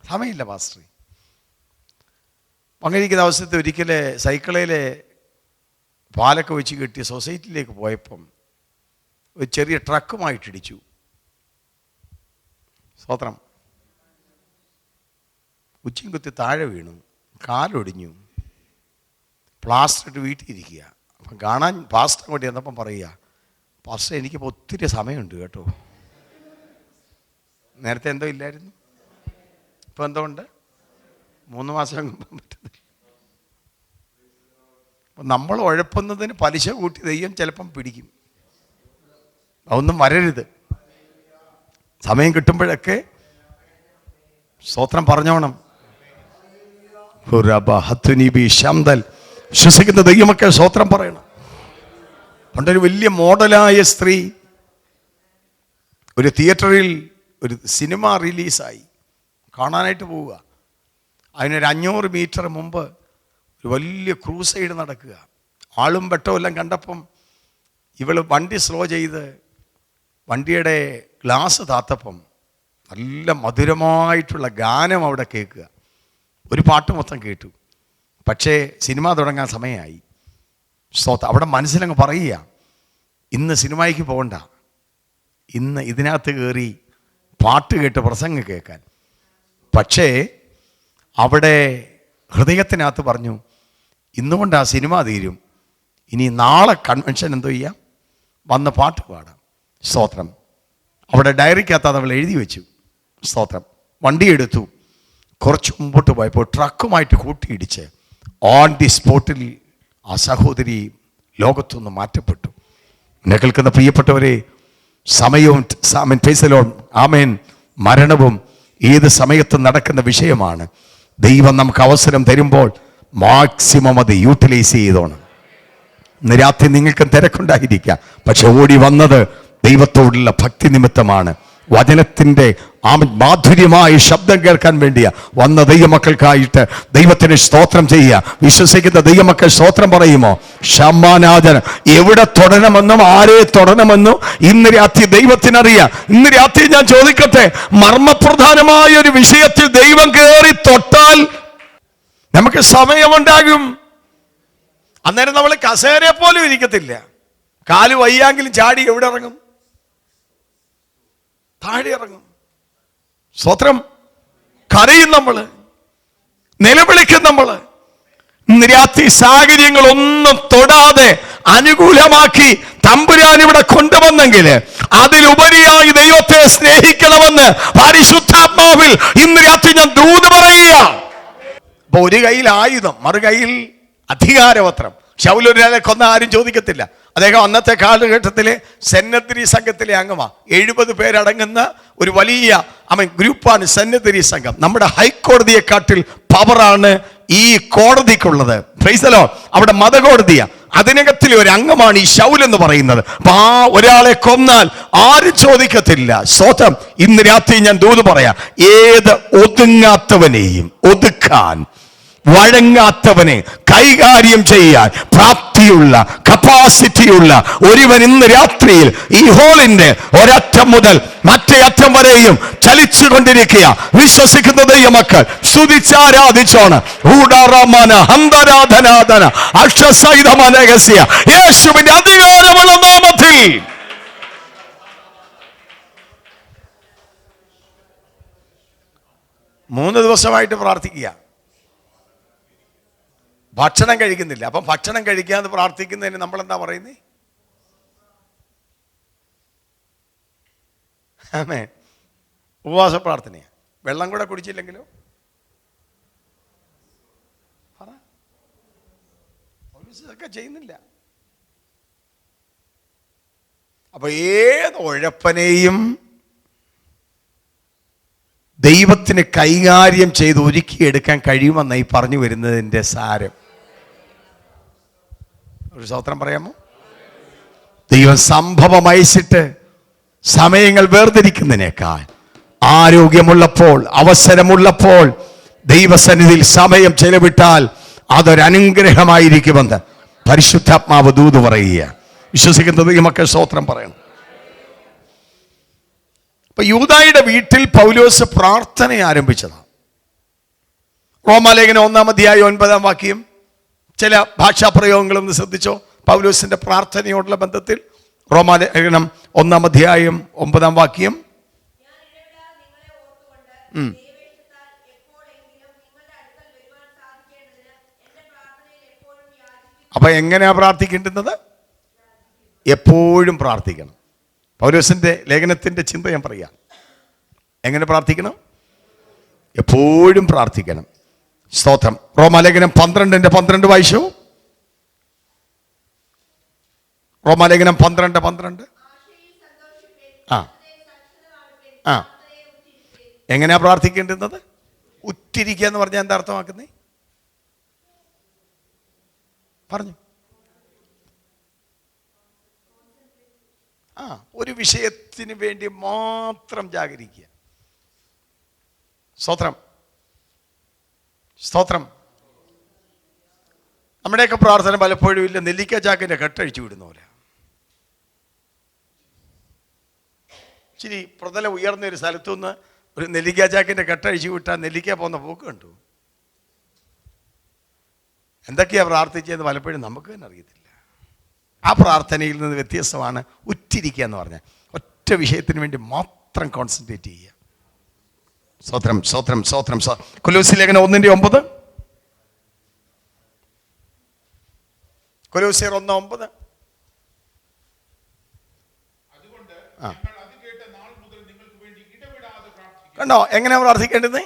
സമയമില്ല പാസ്റ്റർ. പങ്കരിക്കുന്ന അവസരത്തിൽ ഒരിക്കലെ സൈക്കിളിലെ പാലൊക്കെ വെച്ച് കെട്ടി സൊസൈറ്റിയിലേക്ക് പോയപ്പം ഒരു ചെറിയ ട്രക്കുമായിട്ടിടിച്ചു. സ്തോത്രം. ഉച്ചയും കുത്തി താഴെ വീണു, കാലൊടിഞ്ഞു. പ്ലാസ്റ്റർ ഇട്ട് വീട്ടിലിരിക്കുക. അപ്പം കാണാൻ പാസ്റ്റർ അങ്ങോട്ട് ചെന്നപ്പം പറയുക, പാസ്റ്റർ എനിക്കിപ്പോൾ ഒത്തിരി സമയമുണ്ട് കേട്ടോ. നേരത്തെ എന്തോ ഇല്ലായിരുന്നു, ഇപ്പം എന്തോ ഉണ്ട്. 3 മാസം പറ്റത്തില്ല. അപ്പം നമ്മൾ ഉഴപ്പുന്നതിന് പലിശ കൂട്ടി ദൈവം ചിലപ്പം പിടിക്കും. അതൊന്നും വരരുത്. സമയം കിട്ടുമ്പോഴൊക്കെ സ്തോത്രം പറഞ്ഞോണം. വിശ്വസിക്കുന്ന ദൈവമൊക്കെ സ്തോത്രം പറയണം. പണ്ടൊരു വലിയ മോഡലായ സ്ത്രീ ഒരു തിയേറ്ററിൽ ഒരു സിനിമ റിലീസായി, കാണാനായിട്ട് പോവുക. അതിനൊരു 500 മീറ്റർ മുമ്പ് ഒരു വലിയ ക്രൂസൈഡ് നടക്കുക. ആളും വെട്ടവും എല്ലാം കണ്ടപ്പം ഇവൾ വണ്ടി സ്ലോ ചെയ്ത് വണ്ടിയുടെ ഗ്ലാസ് താത്തപ്പം നല്ല മധുരമായിട്ടുള്ള ഗാനം അവിടെ കേൾക്കുക. ഒരു പാട്ട് മൊത്തം കേട്ടു. പക്ഷേ സിനിമ തുടങ്ങാൻ സമയമായി. അവിടെ മനസ്സിലങ്ങ് പറയുക, ഇന്ന് സിനിമയ്ക്ക് പോകണ്ട, ഇന്ന് ഇതിനകത്ത് കയറി പാട്ട് കേട്ട് പ്രസംഗം കേൾക്കാൻ. പക്ഷേ അവിടെ ഹൃദയത്തിനകത്ത് പറഞ്ഞു, ഇന്നുകൊണ്ട് ആ സിനിമ തീരും, ഇനി നാളെ കൺവെൻഷൻ എന്തോ ചെയ്യാം, വന്ന് പാട്ട് പാടാം. സ്തോത്രം. അവിടെ ഡയറിക്കകത്ത് അത് അവൾ എഴുതി വെച്ചു. സ്തോത്രം. വണ്ടി എടുത്തു. കുറച്ച് മുമ്പോട്ട് പോയപ്പോൾ ട്രക്കുമായിട്ട് കൂട്ടിയിടിച്ച് ഓൺ ദി സ്പോട്ടിൽ ആ സഹോദരി ലോകത്തുനിന്ന് മാറ്റപ്പെട്ടു. എന്നെ കേൾക്കുന്ന പ്രിയപ്പെട്ടവരെ, സമയവും ആമേൻ, മരണവും ഏത് സമയത്തും നടക്കുന്ന വിഷയമാണ്. ദൈവം നമുക്ക് അവസരം തരുമ്പോൾ മാക്സിമം അത് യൂട്ടിലൈസ് ചെയ്തോണം. ഇന്ന് രാത്രി നിങ്ങൾക്കും തിരക്കുണ്ടായിരിക്കാം, പക്ഷെ ഓടി വന്നത് ദൈവത്തോടുള്ള ഭക്തി നിമിത്തമാണ്. വചനത്തിൻ്റെ മാധുര്യമായ ശബ്ദം കേൾക്കാൻ വേണ്ടിയാ വന്ന ദൈവമക്കൾക്കായിട്ട് ദൈവത്തിന് സ്തോത്രം ചെയ്യുക. വിശ്വസിക്കുന്ന ദൈവമക്കൾ സ്തോത്രം പറയുമോ? ഷമ്മാനാഥൻ എവിടെ തൊടണമെന്നും ആരെ തൊടണമെന്നും ഇന്ന് രാത്രി ദൈവത്തിനറിയാം. ഇന്ന് രാത്രി ഞാൻ ചോദിക്കട്ടെ, മർമ്മപ്രധാനമായ ഒരു വിഷയത്തിൽ ദൈവം കയറി തൊട്ടാൽ നമുക്ക് സമയമുണ്ടാകും. അന്നേരം നമ്മൾ കസേരയെ പോലും ഇരിക്കത്തില്ല. കാല് വയ്യാങ്കിലും ചാടി എവിടെ ഇറങ്ങും? താഴെ ഇറങ്ങും. സ്വത്രം. കരയും നമ്മള്, നിലവിളിക്കും നമ്മള്. നിരാത്തി സാഹചര്യങ്ങളൊന്നും തൊടാതെ അനുകൂലമാക്കി തമ്പുരാൻ ഇവിടെ കൊണ്ടുവന്നെങ്കിൽ അതിലുപരിയായി ദൈവത്തെ സ്നേഹിക്കണമെന്ന് പരിശുദ്ധാത്മാവിൽ ഇന്ന് രാത്രി ഞാൻ ദൂത് പറയുക. അപ്പൊ ഒരു കയ്യിൽ ആയുധം, മറു കയ്യിൽ അധികാരപത്രം. ശൗലൊരാളെ കൊന്ന ആരും ചോദിക്കത്തില്ല. അദ്ദേഹം അന്നത്തെ കാലഘട്ടത്തിലെ സെന്നദ്രി സംഘത്തിലെ അംഗമാണ്. 70 പേരടങ്ങുന്ന ഒരു വലിയ ഗ്രൂപ്പാണ് സെന്നദ്രി സംഘം. നമ്മുടെ ഹൈക്കോടതിയെക്കാട്ടിൽ പവറാണ് ഈ കോടതിക്കുള്ളത്. Price the Lord. അവിടെ മതകോടതിയാ. അതിനകത്തിലെ ഒരു അംഗമാണ് ഈ ശൗൽ എന്ന് പറയുന്നത്. അപ്പൊ ആ ഒരാളെ കൊന്നാൽ ആരും ചോദിക്കത്തില്ല. സ്വതം. ഇന്ന് രാത്രി ഞാൻ ദൂത് പറയാം, ഏത് ഒതുങ്ങാത്തവനെയും ഒതുക്കാൻ, വഴങ്ങാത്തവനെ കൈകാര്യം ചെയ്യാൻ പ്രാപ്തിയുള്ള, കപ്പാസിറ്റിയുള്ള ഒരുവൻ ഇന്ന് രാത്രിയിൽ ഈ ഹോളിന്റെ ഒരറ്റം മുതൽ മറ്റേ അറ്റം വരെയും ചലിച്ചു കൊണ്ടിരിക്കുക. വിശ്വസിക്കുന്ന ദൈവമക്കൾ സ്തുതിച്ചാരാധിച്ചോണ്. യേശുവിന്റെ അധികാരമുള്ള നാമത്തിൽ മൂന്ന് ദിവസമായിട്ട് പ്രാർത്ഥിക്കുക. ഭക്ഷണം കഴിക്കുന്നില്ല. അപ്പം ഭക്ഷണം കഴിക്കാതെ പ്രാർത്ഥിക്കുന്നതിന് നമ്മളെന്താ പറയുന്നേ? ആമേൻ. ഉപവാസ പ്രാർത്ഥനയാ. വെള്ളം കൂടെ കുടിച്ചില്ലെങ്കിലോ? ഇതൊക്കെ ചെയ്യുന്നില്ല. അപ്പൊ ഏത് ഉഴപ്പനെയും ദൈവത്തിന് കൈകാര്യം ചെയ്ത് ഒരുക്കിയെടുക്കാൻ കഴിയുമെന്നായി പറഞ്ഞു വരുന്നതിൻ്റെ സാരം. ഒരു സ്തോത്രം പറയാമോ? ദൈവം സംഭവം അയച്ചിട്ട് സമയങ്ങൾ വേർതിരിക്കുന്നതിനേക്കാൾ ആരോഗ്യമുള്ളപ്പോൾ, അവസരമുള്ളപ്പോൾ ദൈവസന്നിധിയിൽ സമയം ചെലവിട്ടാൽ അതൊരനുഗ്രഹമായിരിക്കുമെന്ന് പരിശുദ്ധാത്മാവ് ദൂത് പറയുക. വിശ്വസിക്കുന്നത് ഈ മക്കൾ സ്തോത്രം പറയണം. അപ്പൊ യൂദായുടെ വീട്ടിൽ പൗലോസ് പ്രാർത്ഥന ആരംഭിച്ചതാണ്. റോമാലേഖനം 1-ാം അധ്യായം 9-ാം വാക്യം. ചില ഭാഷാപ്രയോഗങ്ങളൊന്ന് ശ്രദ്ധിച്ചോ. പൗലോസിന്റെ പ്രാർത്ഥനയോടുള്ള ബന്ധത്തിൽ റോമാലേഖനം 1-ാം അധ്യായം 9-ാം വാക്യം. അപ്പൊ എങ്ങനെയാ പ്രാർത്ഥിക്കേണ്ടുന്നത്? എപ്പോഴും പ്രാർത്ഥിക്കണം. പൗലോസിന്റെ ലേഖനത്തിന്റെ ചിന്ത ഞാൻ പറയാം. എങ്ങനെ പ്രാർത്ഥിക്കണം? എപ്പോഴും പ്രാർത്ഥിക്കണം. സ്തോത്രം. റോമാലേഖനം 12:12 വായിച്ചു. റോമാലേഖനം 12:12. എങ്ങനെയാ പ്രാർത്ഥിക്കേണ്ടുന്നത്? ഉറ്റിരിക്കുക എന്ന് പറഞ്ഞാൽ എന്താ അർത്ഥമാക്കുന്നേ? പറഞ്ഞു. ഒരു വിഷയത്തിന് വേണ്ടി മാത്രം ജാഗരിക്കുക. സ്തോത്രം, സ്തോത്രം. നമ്മുടെയൊക്കെ പ്രാർത്ഥന പലപ്പോഴും ഇല്ല, നെല്ലിക്ക ചാക്കിൻ്റെ കെട്ടഴിച്ചു വിടുന്ന പോലെ. ഇച്ചിരി പ്രതല ഉയർന്ന ഒരു സ്ഥലത്തുനിന്ന് ഒരു നെല്ലിക്ക ചാക്കിൻ്റെ കെട്ടഴിച്ചു വിട്ടാൽ നെല്ലിക്ക പോകുന്ന പോക്ക് കണ്ടു. എന്തൊക്കെയാണ് പ്രാർത്ഥിച്ചതെന്ന് പലപ്പോഴും നമുക്ക് തന്നെ അറിയത്തില്ല. ആ പ്രാർത്ഥനയിൽ നിന്ന് വ്യത്യസ്തമാണ് ഉറ്റിരിക്കുക എന്ന് പറഞ്ഞാൽ. ഒറ്റ വിഷയത്തിന് വേണ്ടി മാത്രം കോൺസെൻട്രേറ്റ് ചെയ്യുക. സ്തോത്രം, സ്തോത്രം, സ്തോത്രം. കൊലോസ്യ ലേഖനം 1:9. കൊലോസ്യർ 1:9. കണ്ടോ എങ്ങനെയാ പ്രാർത്ഥിക്കേണ്ടത്?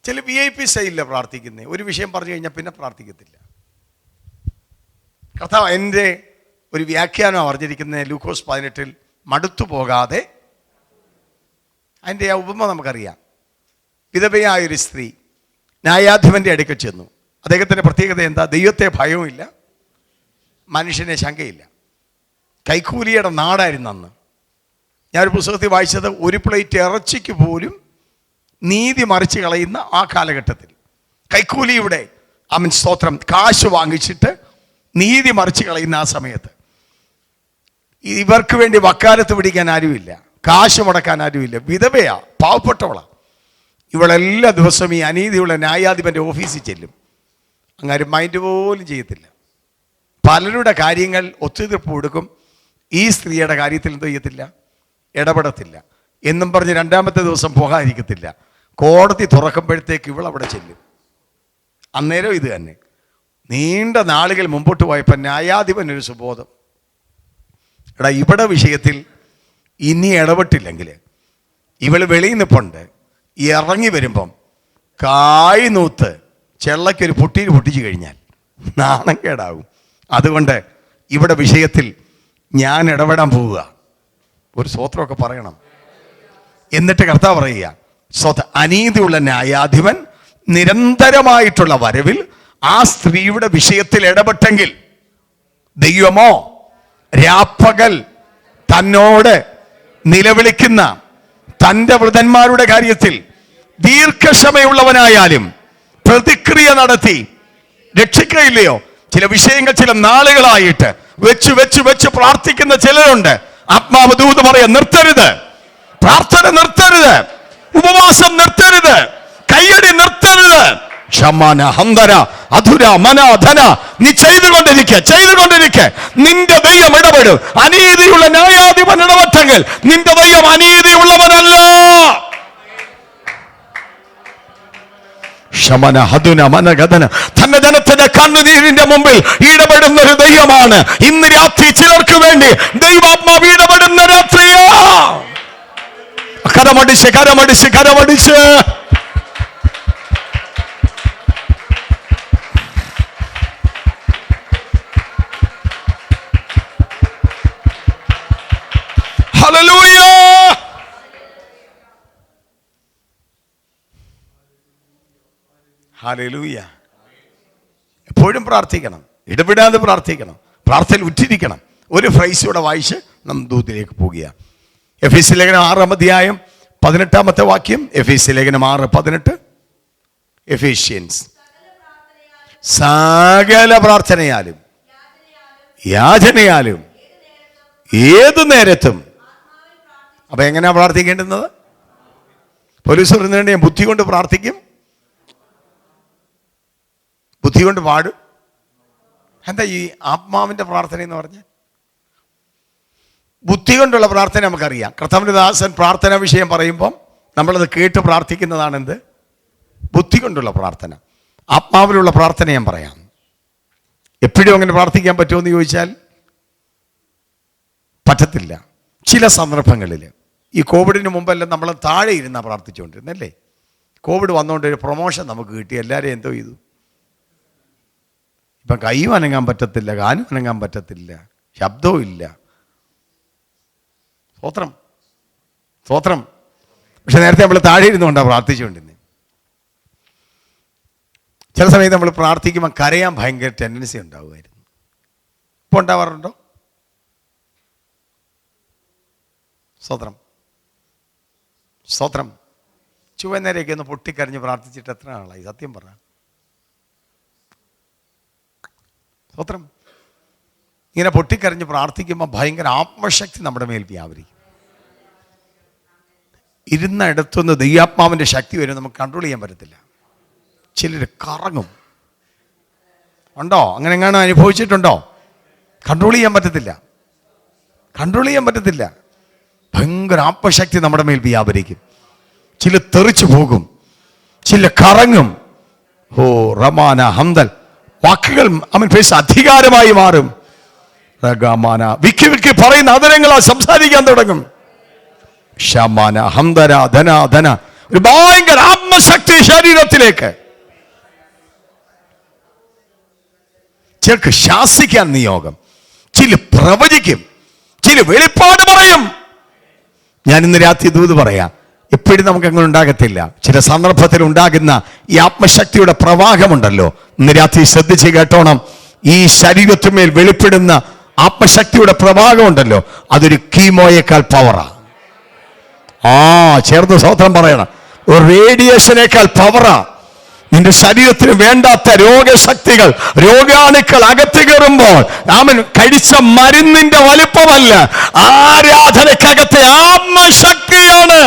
ചില VIP സ്റ്റൈലില്ല പ്രാർത്ഥിക്കുന്നത്. ഒരു വിഷയം പറഞ്ഞു കഴിഞ്ഞാൽ പിന്നെ പ്രാർത്ഥിക്കത്തില്ല. കർത്താവ് എൻ്റെ ഒരു വ്യാഖ്യാനം പറഞ്ഞിരിക്കുന്നത് ലൂക്കോസ് 18 മടുത്തു പോകാതെ. അതിൻ്റെ ആ ഉപമ നമുക്കറിയാം. വിധവയായൊരു സ്ത്രീ ന്യായാധിപൻ്റെ അടുക്കൽ ചെന്നു. അദ്ദേഹത്തിൻ്റെ പ്രത്യേകത എന്താ? ദൈവത്തെ ഭയവുമില്ല, മനുഷ്യനെ ശങ്കയില്ല. കൈക്കൂലിയുടെ നാടായിരുന്നു അന്ന്. ഞാനൊരു പുസ്തകത്തിൽ വായിച്ചത്, ഒരു പ്ലേറ്റ് ഇറച്ചിക്ക് പോലും നീതി മറിച്ച് കളയുന്ന ആ കാലഘട്ടത്തിൽ കൈക്കൂലിയുടെ സ്തോത്രം കാശ് വാങ്ങിച്ചിട്ട് നീതി മറിച്ച് കളയുന്ന ആ സമയത്ത് ഇവർക്ക് വേണ്ടി വക്കാലത്ത് പിടിക്കാൻ ആരുമില്ല, കാശ് മുടക്കാൻ ആരുമില്ല. വിധവയാ, പാവപ്പെട്ടവളാ. ഇവളെല്ലാ ദിവസവും ഈ അനീതിയുള്ള ന്യായാധിപൻ്റെ ഓഫീസിൽ ചെല്ലും. അങ്ങനെ മൈൻഡ് പോലും ചെയ്യത്തില്ല. പലരുടെ കാര്യങ്ങൾ ഒത്തുതീർപ്പ് കൊടുക്കും. ഈ സ്ത്രീയുടെ കാര്യത്തിൽ എന്തോ ചെയ്യത്തില്ല, ഇടപെടത്തില്ല എന്നും പറഞ്ഞ് രണ്ടാമത്തെ ദിവസം പോകാതിരിക്കത്തില്ല. കോടതി തുറക്കുമ്പോഴത്തേക്ക് ഇവളവിടെ ചെല്ലും. അന്നേരം ഇത് തന്നെ. നീണ്ട നാളുകൾ മുമ്പോട്ട് പോയപ്പോൾ ന്യായാധിപനൊരു സുബോധം, എടാ ഇവിടെ വിഷയത്തിൽ ഇനി ഇടപെട്ടില്ലെങ്കിൽ ഇവൾ വെളിയിൽ നിൽപ്പുണ്ട്, ഇറങ്ങി വരുമ്പം കായ് നൂത്ത് ചെള്ളയ്ക്കൊരു പൊട്ടിയിൽ പൊട്ടിച്ചു കഴിഞ്ഞാൽ നാണം കേടാകും. അതുകൊണ്ട് ഇവിടെ വിഷയത്തിൽ ഞാൻ ഇടപെടാൻ പോവുക. ഒരു സ്തോത്രമൊക്കെ പറയണം. എന്നിട്ട് കർത്താവ് പറയുക, അനീതിയുള്ള ന്യായാധിപൻ നിരന്തരമായിട്ടുള്ള വരവിൽ ആ സ്ത്രീയുടെ വിഷയത്തിൽ ഇടപെട്ടെങ്കിൽ ദൈവമോ രാപ്പകൽ തന്നോട് നിലവിളിക്കുന്ന തൻ്റെ വൃതന്മാരുടെ കാര്യത്തിൽ ദീർഘക്ഷമയുള്ളവനായാലും പ്രതിക്രിയ നടത്തി രക്ഷിക്കുകയില്ലയോ? ചില വിഷയങ്ങൾ ചില നാളുകളായിട്ട് വെച്ച് വെച്ച് വെച്ച് പ്രാർത്ഥിക്കുന്ന ചിലരുണ്ട്. ആത്മാവ് ദൂത് പറയാ, നിർത്തരുത്, പ്രാർത്ഥന നിർത്തരുത്, ഉപവാസം നിർത്തരുത്, കയ്യടി നിർത്തരുത്. ക്ഷമാന ഹന്തര അധുര മനാധന, നീ ചെയ്തുകൊണ്ടിരിക്കെ നിന്റെ ദൈവം ഇടപെടും. അനീതിയുള്ള ന്യായാധിപൻ ഇടപെട്ടെങ്കിൽ നിന്റെ ദൈവം അനീതിയുള്ളവനല്ല. ശമന ഹതുന മനഗതന, തന്റെ ജനത്തിന്റെ കണ്ണുനീരിന്റെ മുമ്പിൽ ഇടപെടുന്ന ഒരു ദൈവമാണ്. ഇന്ന് രാത്രി ചിലർക്ക് വേണ്ടി ദൈവാത്മാവ് ഇടപെടുന്ന രാത്രിയാ. കരമടിച്ച് കരമടിച്ച് കരമടിച്ച് ഹല്ലേലൂയ. ഹല്ലേലൂയ. എപ്പോഴും പ്രാർത്ഥിക്കണം, ഇടപെടാതെ പ്രാർത്ഥിക്കണം, പ്രാർത്ഥനയിൽ ഉറ്റിരിക്കണം. ഒരു ഫ്രൈസ് കൂടെ വായിച്ച് നാം ദൂതിലേക്ക് പോകുക. എഫേസ്യ ലേഖനം 6:18 എഫേസ്യ ലേഖനം 6:18. എഫേഷ്യൻസ് സകല പ്രാർത്ഥനയാലും യാചനയാലും ഏതു നേരത്തും. അപ്പൊ എങ്ങനെയാ പ്രാർത്ഥിക്കേണ്ടുന്നത്? പൗലോസ് പറയുന്നുണ്ട്, ഞാൻ ബുദ്ധി കൊണ്ട് പ്രാർത്ഥിക്കും, ബുദ്ധി കൊണ്ട് പാടും. എന്താ ഈ ആത്മാവിന്റെ പ്രാർത്ഥന എന്ന് പറഞ്ഞാൽ? ബുദ്ധി കൊണ്ടുള്ള പ്രാർത്ഥന നമുക്കറിയാം. കർത്താവിന്റെ ദാസൻ പ്രാർത്ഥനാ വിഷയം പറയുമ്പം നമ്മളത് കേട്ട് പ്രാർത്ഥിക്കുന്നതാണ് എന്ത്? ബുദ്ധി കൊണ്ടുള്ള പ്രാർത്ഥന. ആത്മാവിലുള്ള പ്രാർത്ഥന ഞാൻ പറയാം. എപ്പോഴും അങ്ങനെ പ്രാർത്ഥിക്കാൻ പറ്റുമെന്ന് ചോദിച്ചാൽ പറ്റത്തില്ല. ചില സന്ദർഭങ്ങളിൽ ഈ കോവിഡിന് മുമ്പെല്ലാം നമ്മൾ താഴെ ഇരുന്നാ പ്രാർത്ഥിച്ചുകൊണ്ടിരുന്നല്ലേ. കോവിഡ് വന്നുകൊണ്ട് ഒരു പ്രൊമോഷൻ നമുക്ക് കിട്ടി. എല്ലാവരെയും എന്തോ ചെയ്തു. ഇപ്പം കൈയും അനങ്ങാൻ പറ്റത്തില്ല, കാലും അനങ്ങാൻ പറ്റത്തില്ല, ശബ്ദവും ഇല്ല. സ്തോത്രം, സ്തോത്രം. പക്ഷെ നേരത്തെ നമ്മൾ താഴെ ഇരുന്നുകൊണ്ടാണ് പ്രാർത്ഥിച്ചുകൊണ്ടിരുന്നത്. ചില സമയത്ത് നമ്മൾ പ്രാർത്ഥിക്കുമ്പോൾ കരയാൻ ഭയങ്കര ടെൻഡൻസി ഉണ്ടാവുമായിരുന്നു. ഇപ്പോൾ ഉണ്ടാവാറുണ്ടോ? സ്തോത്രം, സ്തോത്രം. ചുവന്നേരയൊക്കെ ഒന്ന് പൊട്ടിക്കരഞ്ഞ് പ്രാർത്ഥിച്ചിട്ട് എത്ര ആളായി? സത്യം പറ. സ്തോത്രം. ഇങ്ങനെ പൊട്ടിക്കരഞ്ഞ് പ്രാർത്ഥിക്കുമ്പോൾ ഭയങ്കര ആത്മശക്തി നമ്മുടെ മേൽ വ്യാപരിക്കും. ഇരുന്ന ഇടത്തുനിന്ന് ദൈവാത്മാവിൻ്റെ ശക്തി വരും, നമുക്ക് കൺട്രോൾ ചെയ്യാൻ പറ്റത്തില്ല. ചിലർ കറങ്ങും. ഉണ്ടോ? അങ്ങനെ എങ്ങാനും അനുഭവിച്ചിട്ടുണ്ടോ? കൺട്രോൾ ചെയ്യാൻ പറ്റത്തില്ല, കൺട്രോൾ ചെയ്യാൻ പറ്റത്തില്ല. ഭയങ്കര ആത്മശക്തി നമ്മുടെ മേൽ വ്യാപരിക്കും. ചില തെറിച്ചു പോകും, ചില കറങ്ങും. ഓ റമാന ഹംദൽ, വാക്കുകൾ അവൻ പേശ അധികാരമായി മാറും. റഗമാന, വിക്കി വിക്കി പറയുന്ന അതരങ്ങളാ സംസാരിക്കാൻ തുടങ്ങും. ഷമാന ഹംദര ധന ധന, ഒരു ഭയങ്കര ആത്മശക്തി ശരീരത്തിലേക്ക്. ചിലർക്ക് ശാസിക്കാൻ നിയോഗം, ചില പ്രവചിക്കും, ചില വെളിപ്പാട് പറയും. ഞാൻ ഇന്ന് രാത്രി ദൂത് പറയാം, എപ്പോഴും നമുക്ക് അങ്ങനെ ഉണ്ടാകത്തില്ല. ചില സന്ദർഭത്തിൽ ഉണ്ടാകുന്ന ഈ ആത്മശക്തിയുടെ പ്രവാഹമുണ്ടല്ലോ, ഇന്ന് രാത്രി ശ്രദ്ധിച്ച് കേട്ടോണം. ഈ ശരീരത്തിന്മേൽ വെളിപ്പെടുന്ന ആത്മശക്തിയുടെ പ്രവാഹമുണ്ടല്ലോ, അതൊരു കീമോയേക്കാൾ പവറാ. ചേർന്ന് സ്വതന്ത്രം പറയണം. ഒരു റേഡിയേഷനേക്കാൾ പവറാ. നിന്റെ ശരീരത്തിന് വേണ്ടാത്ത രോഗശക്തികൾ, രോഗാണുക്കൾ അകത്ത് കയറുമ്പോൾ അവൻ കഴിച്ച മരുന്നിന്റെ വലിപ്പമല്ല, ആരാധനക്കകത്തെ ആത്മശക്തിയാണ്.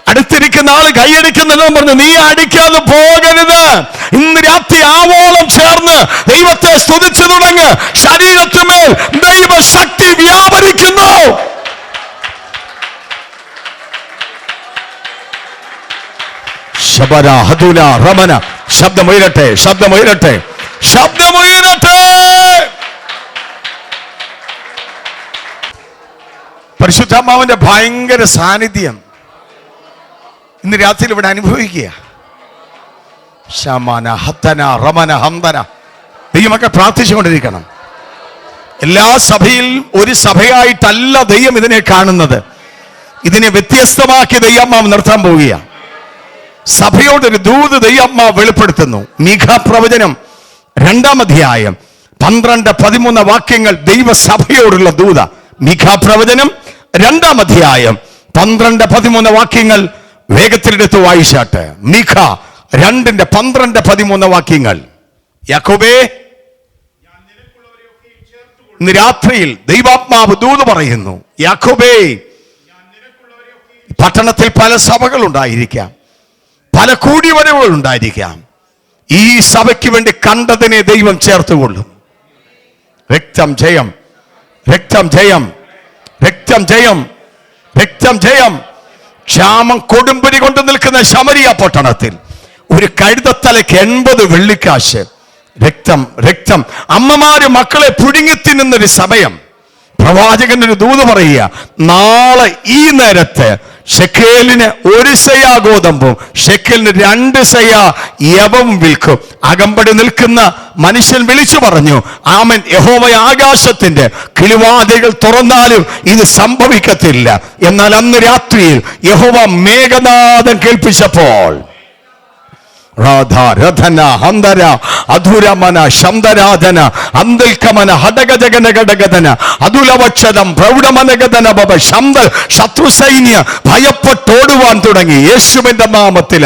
അടുത്തിരിക്കുന്ന ആള് കൈയടിക്കുന്നെല്ലാം പറഞ്ഞു, നീ അടിക്കാതെ പോകരുത്. ഇന്ന് രാത്രി ആവോളം ചേർന്ന് ദൈവത്തെ സ്തുതിച്ചു തുടങ്ങ്. ശരീരത്തിന്മേൽ ദൈവശക്തി വ്യാപരിക്കുന്നു. ശബര ഹദുല റമന, ശബ്ദമുയരട്ടെ, ശബ്ദമുയരട്ടെ, ശബ്ദമുയരട്ടെ. പരിശുദ്ധാത്മാവിന്റെ ഭയങ്കര സാന്നിധ്യം ഇന്ന് രാത്രി ഇവിടെ അനുഭവിക്കുക. ശമന ഹത്തന റമന ഹംദന. ദൈവമൊക്കെ പ്രാർത്ഥിച്ചുകൊണ്ടിരിക്കണം. എല്ലാ സഭയിൽ ഒരു സഭയായിട്ടല്ല ദൈവം ഇതിനെ കാണുന്നത്. ഇതിനെ വ്യത്യസ്തമാക്കി ദൈവമാവ് നിർത്താൻ പോവുകയാണ്. സഭയോടൊരു ദൂത് ദൈവമാവ് വെളിപ്പെടുത്തുന്നു. മീഖ പ്രവചനം 2-ാം അധ്യായം 12-13 വാക്യങ്ങൾ ദൈവസഭയോടുള്ള ദൂത. മീഖ പ്രവചനം 2-ാം അധ്യായം 12-13 വാക്യങ്ങൾ വേഗത്തിലെടുത്ത് വായിച്ചാട്ട്. മീഖ 2:12-13 വാക്യങ്ങൾ. യാക്കോബേ, ഇന്ന് രാത്രിയിൽ ദൈവാത്മാവ് ദൂത് പറയുന്നു. യാക്കോബേ, പട്ടണത്തിൽ പല സഭകൾ ഉണ്ടായിരിക്കാം, പല കൂടിവരവുകൾ ഉണ്ടായിരിക്കാം. ഈ സഭയ്ക്ക് വേണ്ടി കണ്ടതിനെ ദൈവം ചേർത്തുകൊള്ളും. രക്തം ജയം, രക്തം ജയം, രക്തം ജയം, രക്തം ജയം. ക്ഷാമം കൊടുമ്പരി കൊണ്ട് നിൽക്കുന്ന ശമരിയ പട്ടണത്തിൽ ഒരു കഴുതത്തലയ്ക്ക് 80 വെള്ളിക്കാശ്. രക്തം, രക്തം. അമ്മമാര് മക്കളെ പുഴുങ്ങി തിന്നുന്നൊരു സമയം. പ്രവാചകനൊരു ദൂത് പറയുക, നാളെ ഈ നേരത്ത് ഷെക്കേലിന് 1 സെയ ഗോതമ്പും ഷെക്കേലിന് 2 സെയ യവവും വിൽക്കും. അകമ്പടി നിൽക്കുന്ന മനുഷ്യൻ വിളിച്ചു പറഞ്ഞു, ആമൻ, യഹോവ ആകാശത്തിന്റെ കിളിവാതിലുകൾ തുറന്നാലും ഇത് സംഭവിക്കത്തില്ല. എന്നാൽ അന്ന് രാത്രിയിൽ യഹോവ മേഘനാദം കേൾപ്പിച്ചപ്പോൾ രഥന ഹന്തര അധുരമന ശബ്ദരാധന അന്തൽക്കമന ഹടഗജഗന ഘടകധന അതുലവക്ഷതം പ്രൗഢമനഗതന ബബ ശബ്ദ ശത്രു സൈന്യ ഭയപ്പെട്ടോടുവാൻ തുടങ്ങി. യേശുവിന്റെ നാമത്തിൽ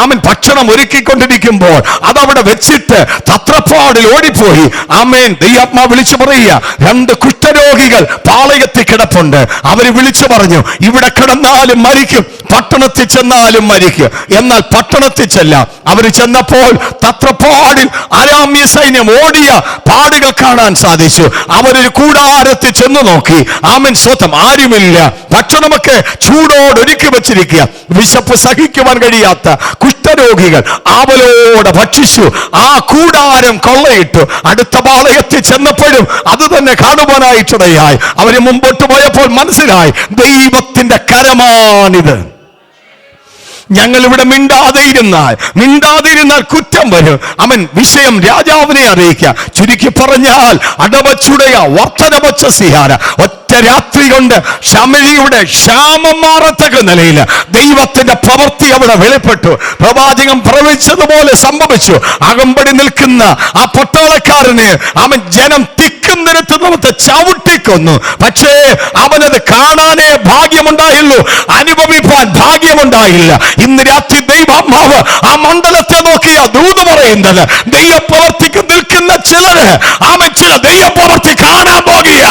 അവൻ ഭക്ഷണം ഒരുക്കിക്കൊണ്ടിരിക്കുമ്പോൾ അതവിടെ വെച്ചിട്ട് തത്രപ്പാടിൽ ഓടിപ്പോയി. ആമേൻ. ദൈവാത്മാ വിളിച്ചു പറയുക, 2 കുഷ്ഠരോഗികൾ പാളയത്തിൽ കിടപ്പുണ്ട്. അവര് വിളിച്ചു പറഞ്ഞു, ഇവിടെ കിടന്നാലും മരിക്കും, പട്ടണത്തിൽ ചെന്നാലും മരിക്കും. എന്നാൽ പട്ടണത്തിൽ ചെല്ലാം. അവർ ചെന്നപ്പോൾ തത്രപ്പാടിൽ അരാമ്യ സൈന്യം ഓടിയ പാടുകൾ കാണാൻ സാധിച്ചു. അവരൊരു കൂടാരത്തിൽ ചെന്ന് നോക്കി. ആമൻ, സ്വത്തം ആരുമില്ല. ഭക്ഷണമൊക്കെ ചൂടോട് ഒരുക്കി വെച്ചിരിക്കുക. വിശപ്പ് സഹിക്കുവാൻ കഴിയാത്ത കുഷ്ഠരോഗികൾ ആവലോടെ ഭക്ഷിച്ചു. ആ കൂടാരം കൊള്ളയിട്ടു. അടുത്ത പാളയത്തിൽ ചെന്നപ്പോഴും അത് തന്നെ കാണുവാനായിട്ടിടയായി. അവര് മുമ്പോട്ട് പോയപ്പോൾ മനസ്സിലായി, ദൈവത്തിന്റെ കരമാണിത്. ഞങ്ങൾ ഇവിടെ മിണ്ടാതിരുന്നാൽ കുറ്റം വരും. അവൻ വിഷയം രാജാവിനെ അറിയിക്കുക. ചുരുക്കി പറഞ്ഞാൽ അടവച്ചുടയ വർത്തനവച്ച സിഹാര, ഒറ്റ ഒറ്റ രാത്രി കൊണ്ട് ശമരിയുടെ ക്ഷാമം മാറത്തക്ക നിലയിൽ ദൈവത്തിന്റെ പ്രവൃത്തി അവിടെ വെളിപ്പെട്ടു. പ്രവാചകൻ പ്രവചിച്ചതുപോലെ സംഭവിച്ചു. അകമ്പടി നിൽക്കുന്ന ആ പട്ടാളക്കാരന് അവൻ ജനം തിക്കുന്നിരത്തുന്നവത്തെ ചവിട്ടിക്കൊന്നു. പക്ഷേ അവനത് കാണാനേ ഭാഗ്യമുണ്ടായുള്ളൂ, അനുഭവിപ്പാൻ ഭാഗ്യമുണ്ടായില്ല. ഇന്ന് രാത്രി ദൈവാത്മാവ് ആ മണ്ഡലത്തെ നോക്കിയ ദൂത് പറയുന്നത്, ദൈവപ്രവർത്തിക്ക് നിൽക്കുന്ന ചിലര് അവൻ ചില ദൈവപ്രവർത്തി കാണാൻ പോകുക.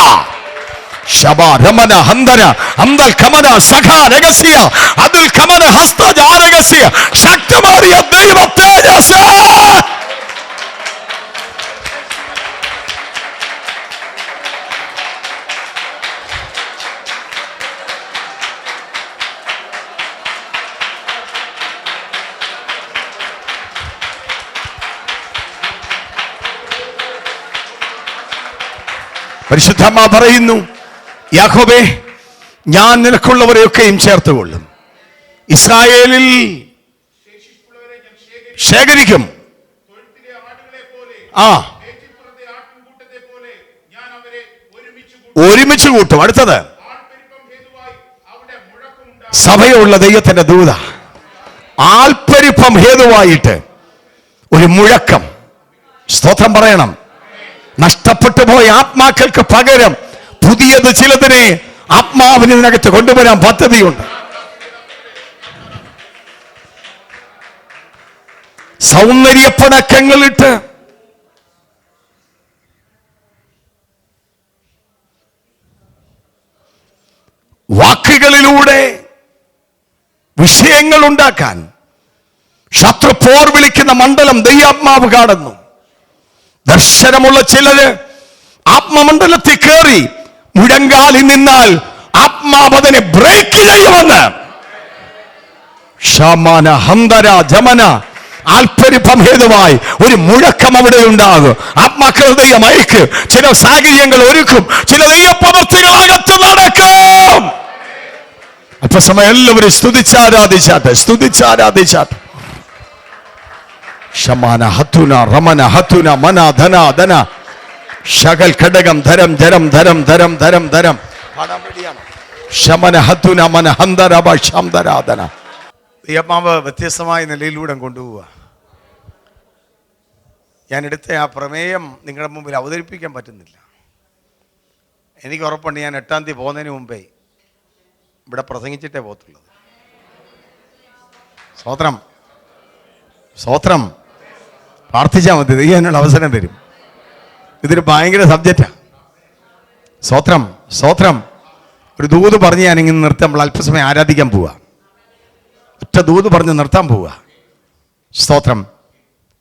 ശക്തമാറിയ ദൈവ തേജസ്സ് പരിശുദ്ധാത്മാ പറയുന്നു, യാക്കോബേ, ഞാൻ നിനക്കുള്ളവരെയൊക്കെയും ചേർത്തുകൊള്ളും, ഇസ്രായേലിൽ ശേഖരിക്കും. ഒരുമിച്ച് കൂട്ടും. അടുത്തത് സഭയുള്ള ദൈവത്തിന്റെ ദൂത. ആൾപ്പെരുപ്പം ഹേതുവായിട്ട് ഒരു മുഴക്കം. സ്തോത്രം പറയണം. നഷ്ടപ്പെട്ടു പോയ ആത്മാക്കൾക്ക് പകരം പുതിയത് ചിലതിനെ ആത്മാവിനകത്ത് കൊണ്ടുവരാൻ പദ്ധതിയുണ്ട്. സൗന്ദര്യപ്പടക്കങ്ങളിട്ട് വാക്കുകളിലൂടെ വിഷയങ്ങൾ ഉണ്ടാക്കാൻ ശത്രു പോർ വിളിക്കുന്ന മണ്ഡലം ദൈവാത്മാവ് കാണുന്നു. ദർശനമുള്ള ചിലര് ആത്മമണ്ഡലത്തിൽ കയറി മുഴങ്കാലിൽ നിന്നാൽ ആത്മാവ് അതിനെ ബ്രേക്ക് ചെയ്യുമെന്ന്. ശമന ഹന്തര ജമന ആൽപ്പരിപ്പം ഹേതുവായി ഒരു മുഴക്കം അവിടെ ഉണ്ടാകും. ആത്മാക്കളുടെ ദൈവം അയക്ക്. ചില സാഹചര്യങ്ങൾ ഒരുക്കും, ചില ദൈവപ്രവൃത്തികൾ അകത്ത് നടക്കും. അല്പസമയം എല്ലാവരും സ്തുതിച്ചാരാധിച്ചാട്ടെ. ശമാന ഹത്തുന റമന ഹത്തുന മന ധന ധന ശകൽ ഘടകം ധരം ധരം ധരം ധരം ധരം ധരം ശമന ഹത്തുന മന ഹന്തരബ ശംധരാധന. ദൈവമാവ് വ്യത്യസ്തമായ നിലയിലൂടെ കൊണ്ടുപോവുക. ഞാൻ എടുത്ത ആ പ്രമേയം നിങ്ങളുടെ മുമ്പിൽ അവതരിപ്പിക്കാൻ പറ്റുന്നില്ല. എനിക്ക് ഉറപ്പുണ്ട്, ഞാൻ 8-ാം തീയതി പോകുന്നതിന് മുമ്പേ ഇവിടെ പ്രസംഗിച്ചിട്ടേ പോകത്തുള്ളത്. സ്തോത്രം, സ്തോത്രം. പ്രാർത്ഥിച്ചാൽ മതി, ദൈവം എന്നോട് അവസരം തരും. ഇതൊരു ഭയങ്കര സബ്ജക്റ്റാണ്. സ്തോത്രം, സ്തോത്രം. ഒരു ദൂത് പറഞ്ഞ് ഞാനിങ്ങനെ നിർത്താൻ, നമ്മൾ അല്പസമയം ആരാധിക്കാൻ പോവുക. ഒറ്റ ദൂത് പറഞ്ഞ് നിർത്താൻ പോവുക. സ്തോത്രം,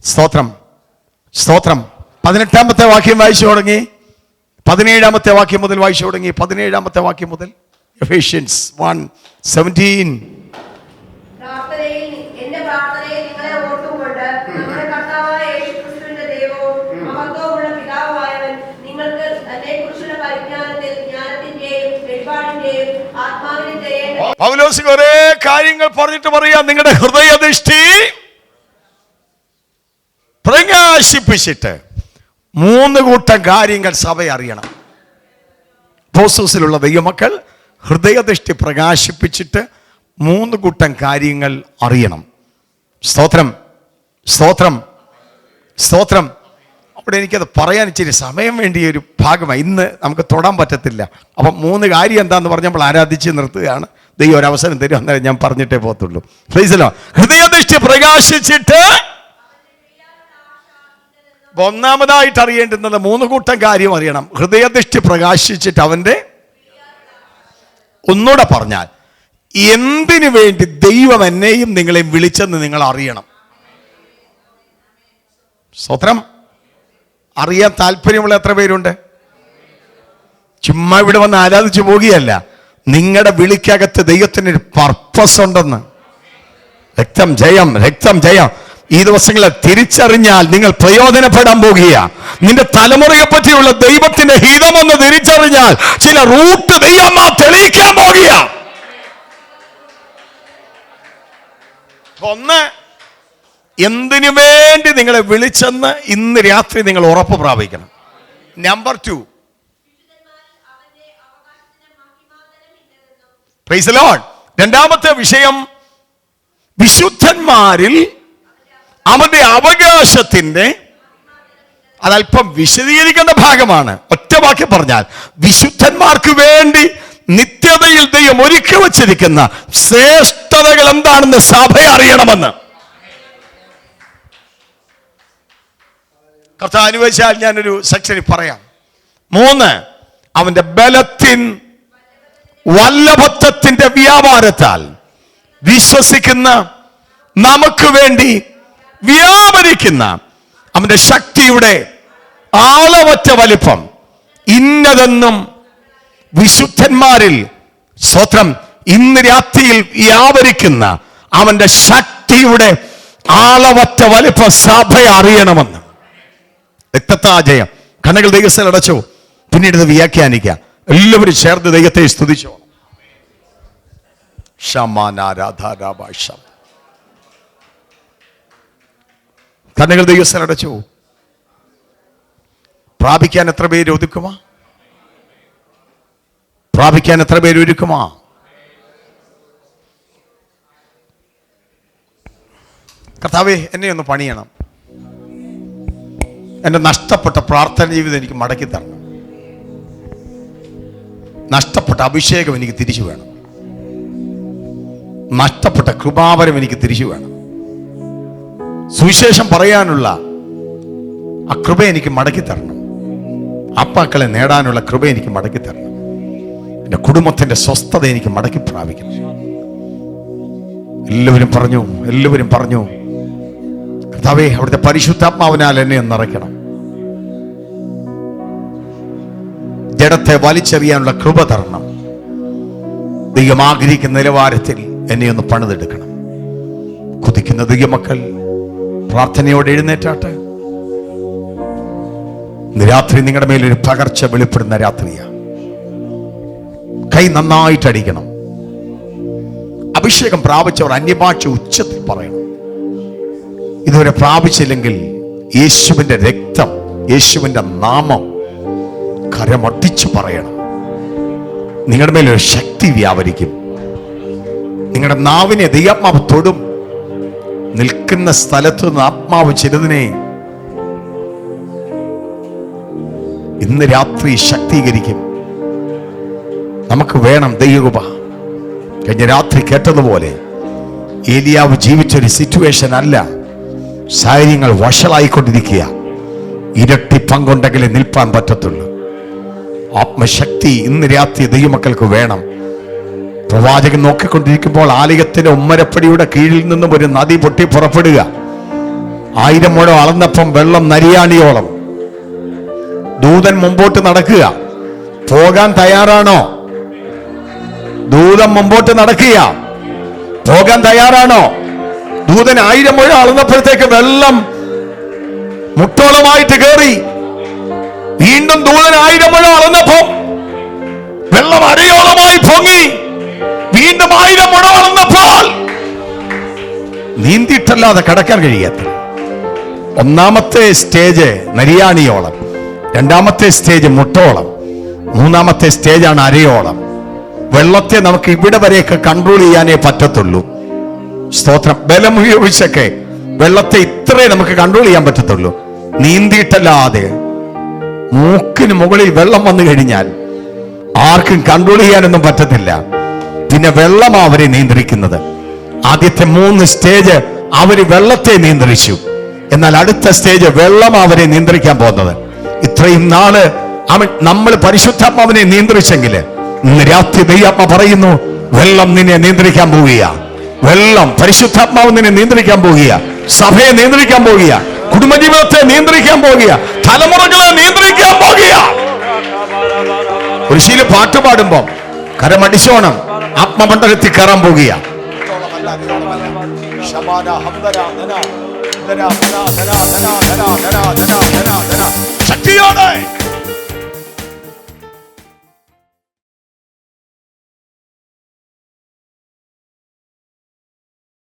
സ്തോത്രം, സ്തോത്രം. 18-ാമത്തെ വാക്യം വായിച്ചു തുടങ്ങി. 17-ാമത്തെ വാക്യം മുതൽ വായിച്ചു തുടങ്ങി. 17-ാമത്തെ വാക്യം മുതൽ. Ephesians 1:17. പൗലോസ് കുറെ കാര്യങ്ങൾ പറഞ്ഞിട്ട് പറയാം, നിങ്ങളുടെ ഹൃദയദൃഷ്ടി പ്രകാശിപ്പിച്ചിട്ട് 3 കൂട്ടം കാര്യങ്ങൾ സഭ അറിയണം. അപ്പോസ്തലസിലുള്ള ദൈവമക്കൾ ഹൃദയദൃഷ്ടി പ്രകാശിപ്പിച്ചിട്ട് 3 കൂട്ടം കാര്യങ്ങൾ അറിയണം. സ്തോത്രം, സ്തോത്രം, സ്തോത്രം. അവിടെ എനിക്കത് പറയാൻ ഇച്ചിരി സമയം വേണ്ടിയ ഒരു ഭാഗമായി. ഇന്ന് നമുക്ക് തൊടാൻ പറ്റത്തില്ല. അപ്പം 3 കാര്യം എന്താന്ന് പറഞ്ഞ് നമ്മൾ ആരാധിച്ച് നിർത്തുകയാണ്. ദൈവം ഒരു അവസരം തരും, അന്നേരം ഞാൻ പറഞ്ഞിട്ടേ പോകത്തുള്ളൂ. Praise the Lord. ഹൃദയദൃഷ്ടി പ്രകാശിച്ചിട്ട് ഒന്നാമതായിട്ട് അറിയേണ്ടുന്നത് 3 കൂട്ടം കാര്യം അറിയണം. ഹൃദയദൃഷ്ടി പ്രകാശിച്ചിട്ട് അവന്റെ, ഒന്നുകൂടെ പറഞ്ഞാൽ, എന്തിനു വേണ്ടി ദൈവം എന്നെയും നിങ്ങളെയും വിളിച്ചെന്ന് നിങ്ങൾ അറിയണം. സ്തോത്രം. അറിയാൻ താല്പര്യമുള്ള എത്ര പേരുണ്ട്? ചുമ്മാ ഇവിടെ വന്ന് ആരാധിച്ചു പോകുകയല്ല. നിങ്ങളുടെ വിളിക്കകത്ത് ദൈവത്തിനൊരു പർപ്പസ് ഉണ്ടെന്ന്. രക്തം ജയം, രക്തം ജയം. ഈ ദിവസങ്ങളെ തിരിച്ചറിഞ്ഞാൽ നിങ്ങൾ പ്രയോജനപ്പെടാൻ പോകുക. നിന്റെ തലമുറയെ പറ്റിയുള്ള ദൈവത്തിന്റെ ഹിതമെന്ന് തിരിച്ചറിഞ്ഞാൽ ചില റൂട്ട് ദൈവം തെളിയിക്കാൻ പോകുക. ഒന്ന്, എന്തിനു വേണ്ടി നിങ്ങളെ വിളിച്ചെന്ന് ഇന്ന് രാത്രി നിങ്ങൾ ഉറപ്പ് പ്രാപിക്കണം. Number 2, praise the Lord. രണ്ടാമത്തെ വിഷയം, വിശുദ്ധന്മാരിൽ അവന്റെ അവകാശത്തിന്റെ, അതല്പം വിശദീകരിക്കേണ്ട ഭാഗമാണ്. ഒറ്റ വാക്കി പറഞ്ഞാൽ, വിശുദ്ധന്മാർക്ക് വേണ്ടി നിത്യതയിൽ ദൈവം ഒരുക്കി വച്ചിരിക്കുന്ന ശ്രേഷ്ഠതകൾ എന്താണെന്ന് സഭ അറിയണമെന്ന്. കർത്താവ് അനുവദിച്ചാൽ ഞാനൊരു സെക്ഷനിൽ പറയാം. 3, അവന്റെ ബലത്തിൻ വല്ലഭത്വത്തിന്റെ വ്യാപാരത്താൽ വിശ്വസിക്കുന്ന നമുക്ക് വേണ്ടി വ്യാപരിക്കുന്ന അവന്റെ ശക്തിയുടെ ആളവറ്റ വലിപ്പം ഇന്നതെന്നും വിശുദ്ധന്മാരിൽ സ്തോത്രം ഇന്ന് രാത്രിയിൽ വ്യാപരിക്കുന്ന അവന്റെ ശക്തിയുടെ ആളവറ്റ വലിപ്പം സഭ അറിയണമെന്ന്. രക്തത്താജയം. കണ്ണുകൾ ദൈവസ്ഥയിൽ അടച്ചോ, പിന്നീട് ഇത് വ്യാഖ്യാനിക്കാം. എല്ലാവരും ചേർന്ന് ദൈവത്തെ സ്തുതിച്ചോ. കണ്ണുകൾ ദൈവസ്ഥയിൽ അടച്ചോ. പ്രാപിക്കാൻ എത്ര പേര് ഒതുക്കുമാ? പ്രാപിക്കാൻ എത്ര പേര് ഒരുക്കുമാ? കർത്താവേ, എന്നെ ഒന്ന് പണിയണം. എൻ്റെ നഷ്ടപ്പെട്ട പ്രാർത്ഥന ജീവിതം എനിക്ക് മടക്കി തരണം. നഷ്ടപ്പെട്ട അഭിഷേകം എനിക്ക് തിരിച്ചു വേണം. നഷ്ടപ്പെട്ട കൃപാവരം എനിക്ക് തിരിച്ചു വേണം. സുവിശേഷം പറയാനുള്ള ആ കൃപ എനിക്ക് മടക്കി തരണം. ആത്മാക്കളെ നേടാനുള്ള കൃപ എനിക്ക് മടക്കി തരണം. എൻ്റെ കുടുംബത്തിന്റെ സ്വസ്ഥത എനിക്ക് മടക്കി പ്രാപിക്കണം. എല്ലാവരും പറഞ്ഞു കർത്താവേ, അവിടുത്തെ പരിശുദ്ധാത്മാവിനാൽ എന്നെ നിറയ്ക്കണം. ജഡത്തെ വലിച്ചെറിയാനുള്ള കൃപ തരണം. ദൈവം ആഗ്രഹിക്കുന്ന നിലവാരത്തിൽ എന്നെ ഒന്ന് പണിതെടുക്കണം. കുതിക്കുന്ന ദൈവമക്കൾ പ്രാർത്ഥനയോടെ എഴുന്നേറ്റാട്ടെ. ഇന്ന് രാത്രി നിങ്ങളുടെ മേലൊരു പകർച്ച വെളിപ്പെടുന്ന രാത്രിയാ. കൈ നന്നായിട്ടടിക്കണം. അഭിഷേകം പ്രാപിച്ചവർ അന്യഭാഷ ഉച്ചത്തിൽ പറയണം. ഇതുവരെ പ്രാപിച്ചില്ലെങ്കിൽ യേശുവിന്റെ രക്തം, യേശുവിന്റെ നാമം കരമട്ടിച്ചു പറയണം. നിങ്ങളുടെ മേലൊരു ശക്തി വ്യാപരിക്കും. നിങ്ങളുടെ നാവിനെ ദൈവാത്മാവ് തൊടും. നിൽക്കുന്ന സ്ഥലത്ത് നിന്ന് ആത്മാവ് ചിലതിനെ ഇന്ന് രാത്രി ശക്തീകരിക്കും. നമുക്ക് വേണം ദൈവകൃപ. കഴിഞ്ഞ രാത്രി കേട്ടതുപോലെ ഏലിയാവ് ജീവിച്ചൊരു സിറ്റുവേഷൻ അല്ല. സാഹചര്യങ്ങൾ വഷളായിക്കൊണ്ടിരിക്കുക. ഇരട്ടി പങ്കുണ്ടെങ്കിലേ നിൽപ്പാൻ പറ്റത്തുള്ളൂ. ആത്മശക്തി ഇന്ന് രാത്രി ദൈവമക്കൾക്ക് വേണം. പ്രവാചകൻ നോക്കിക്കൊണ്ടിരിക്കുമ്പോൾ ആലയത്തിന്റെ ഉമ്മരപ്പടിയുടെ കീഴിൽ നിന്നും ഒരു നദി പൊട്ടി പുറപ്പെടുക. 1000 മുഴം അളന്നപ്പം വെള്ളം നരിയാണിയോളം. ദൂതൻ മുമ്പോട്ട് നടക്കുക. പോകാൻ തയ്യാറാണോ? ദൂതൻ മുമ്പോട്ട് നടക്കുക. പോകാൻ തയ്യാറാണോ? ദൂതൻ 1000 മുഴം അളന്നപ്പോഴത്തേക്ക് വെള്ളം മുട്ടോളമായിട്ട് കയറി. വീണ്ടും ദൂതൻ 1000 മുഴം അളന്നപ്പോ വെള്ളം അരയോളമായി പൊങ്ങി. വീണ്ടും 1000 മുഴം അളന്നപ്പോൾ നീന്തിയിട്ടല്ലാതെ കടക്കാൻ കഴിയാത്ത. ഒന്നാമത്തെ സ്റ്റേജ് നരിയാണിയോളം, രണ്ടാമത്തെ സ്റ്റേജ് മുട്ടോളം, മൂന്നാമത്തെ സ്റ്റേജാണ് അരയോളം. വെള്ളത്തെ നമുക്ക് ഇവിടെ വരെയൊക്കെ കൺട്രോൾ ചെയ്യാനേ പറ്റത്തുള്ളൂ. സ്തോത്രം. ബലം ഉപയോഗിച്ചൊക്കെ വെള്ളത്തെ ഇത്രേ നമുക്ക് കൺട്രോൾ ചെയ്യാൻ പറ്റത്തുള്ളൂ. നീന്തിയിട്ടല്ലാതെ മൂക്കിന് മുകളിൽ വെള്ളം വന്നു കഴിഞ്ഞാൽ ആർക്കും കൺട്രോൾ ചെയ്യാനൊന്നും പറ്റത്തില്ല. പിന്നെ വെള്ളമാ അവരെ നിയന്ത്രിക്കുന്നത്. ആദ്യത്തെ 3 സ്റ്റേജ് അവര് വെള്ളത്തെ നിയന്ത്രിച്ചു. എന്നാൽ അടുത്ത സ്റ്റേജ് വെള്ളം അവരെ നിയന്ത്രിക്കാൻ പോകുന്നത്. ഇത്രയും നാള് നമ്മൾ പരിശുദ്ധാത്മാവിനെ നിയന്ത്രിച്ചെങ്കിൽ ഇന്ന് രാത്രി ദൈവാത്മ പറയുന്നു, വെള്ളം നിന്നെ നിയന്ത്രിക്കാൻ പോവുക. വെള്ളം, പരിശുദ്ധാത്മാവ് നിന്നെ നിയന്ത്രിക്കാൻ പോവുക. സഭയെ നിയന്ത്രിക്കാൻ പോവുക. കുടുംബജീവിതത്തെ നിയന്ത്രിക്കാൻ പോവുക. തലമുറകളെ നിയന്ത്രിക്കാൻ പോവുക. ഒരു ശീല പാട്ട് പാടുമ്പോ കരമടിച്ചോണം ആത്മമണ്ഡലത്തിൽ കയറാൻ പോവുക. ശക്തിയോടെ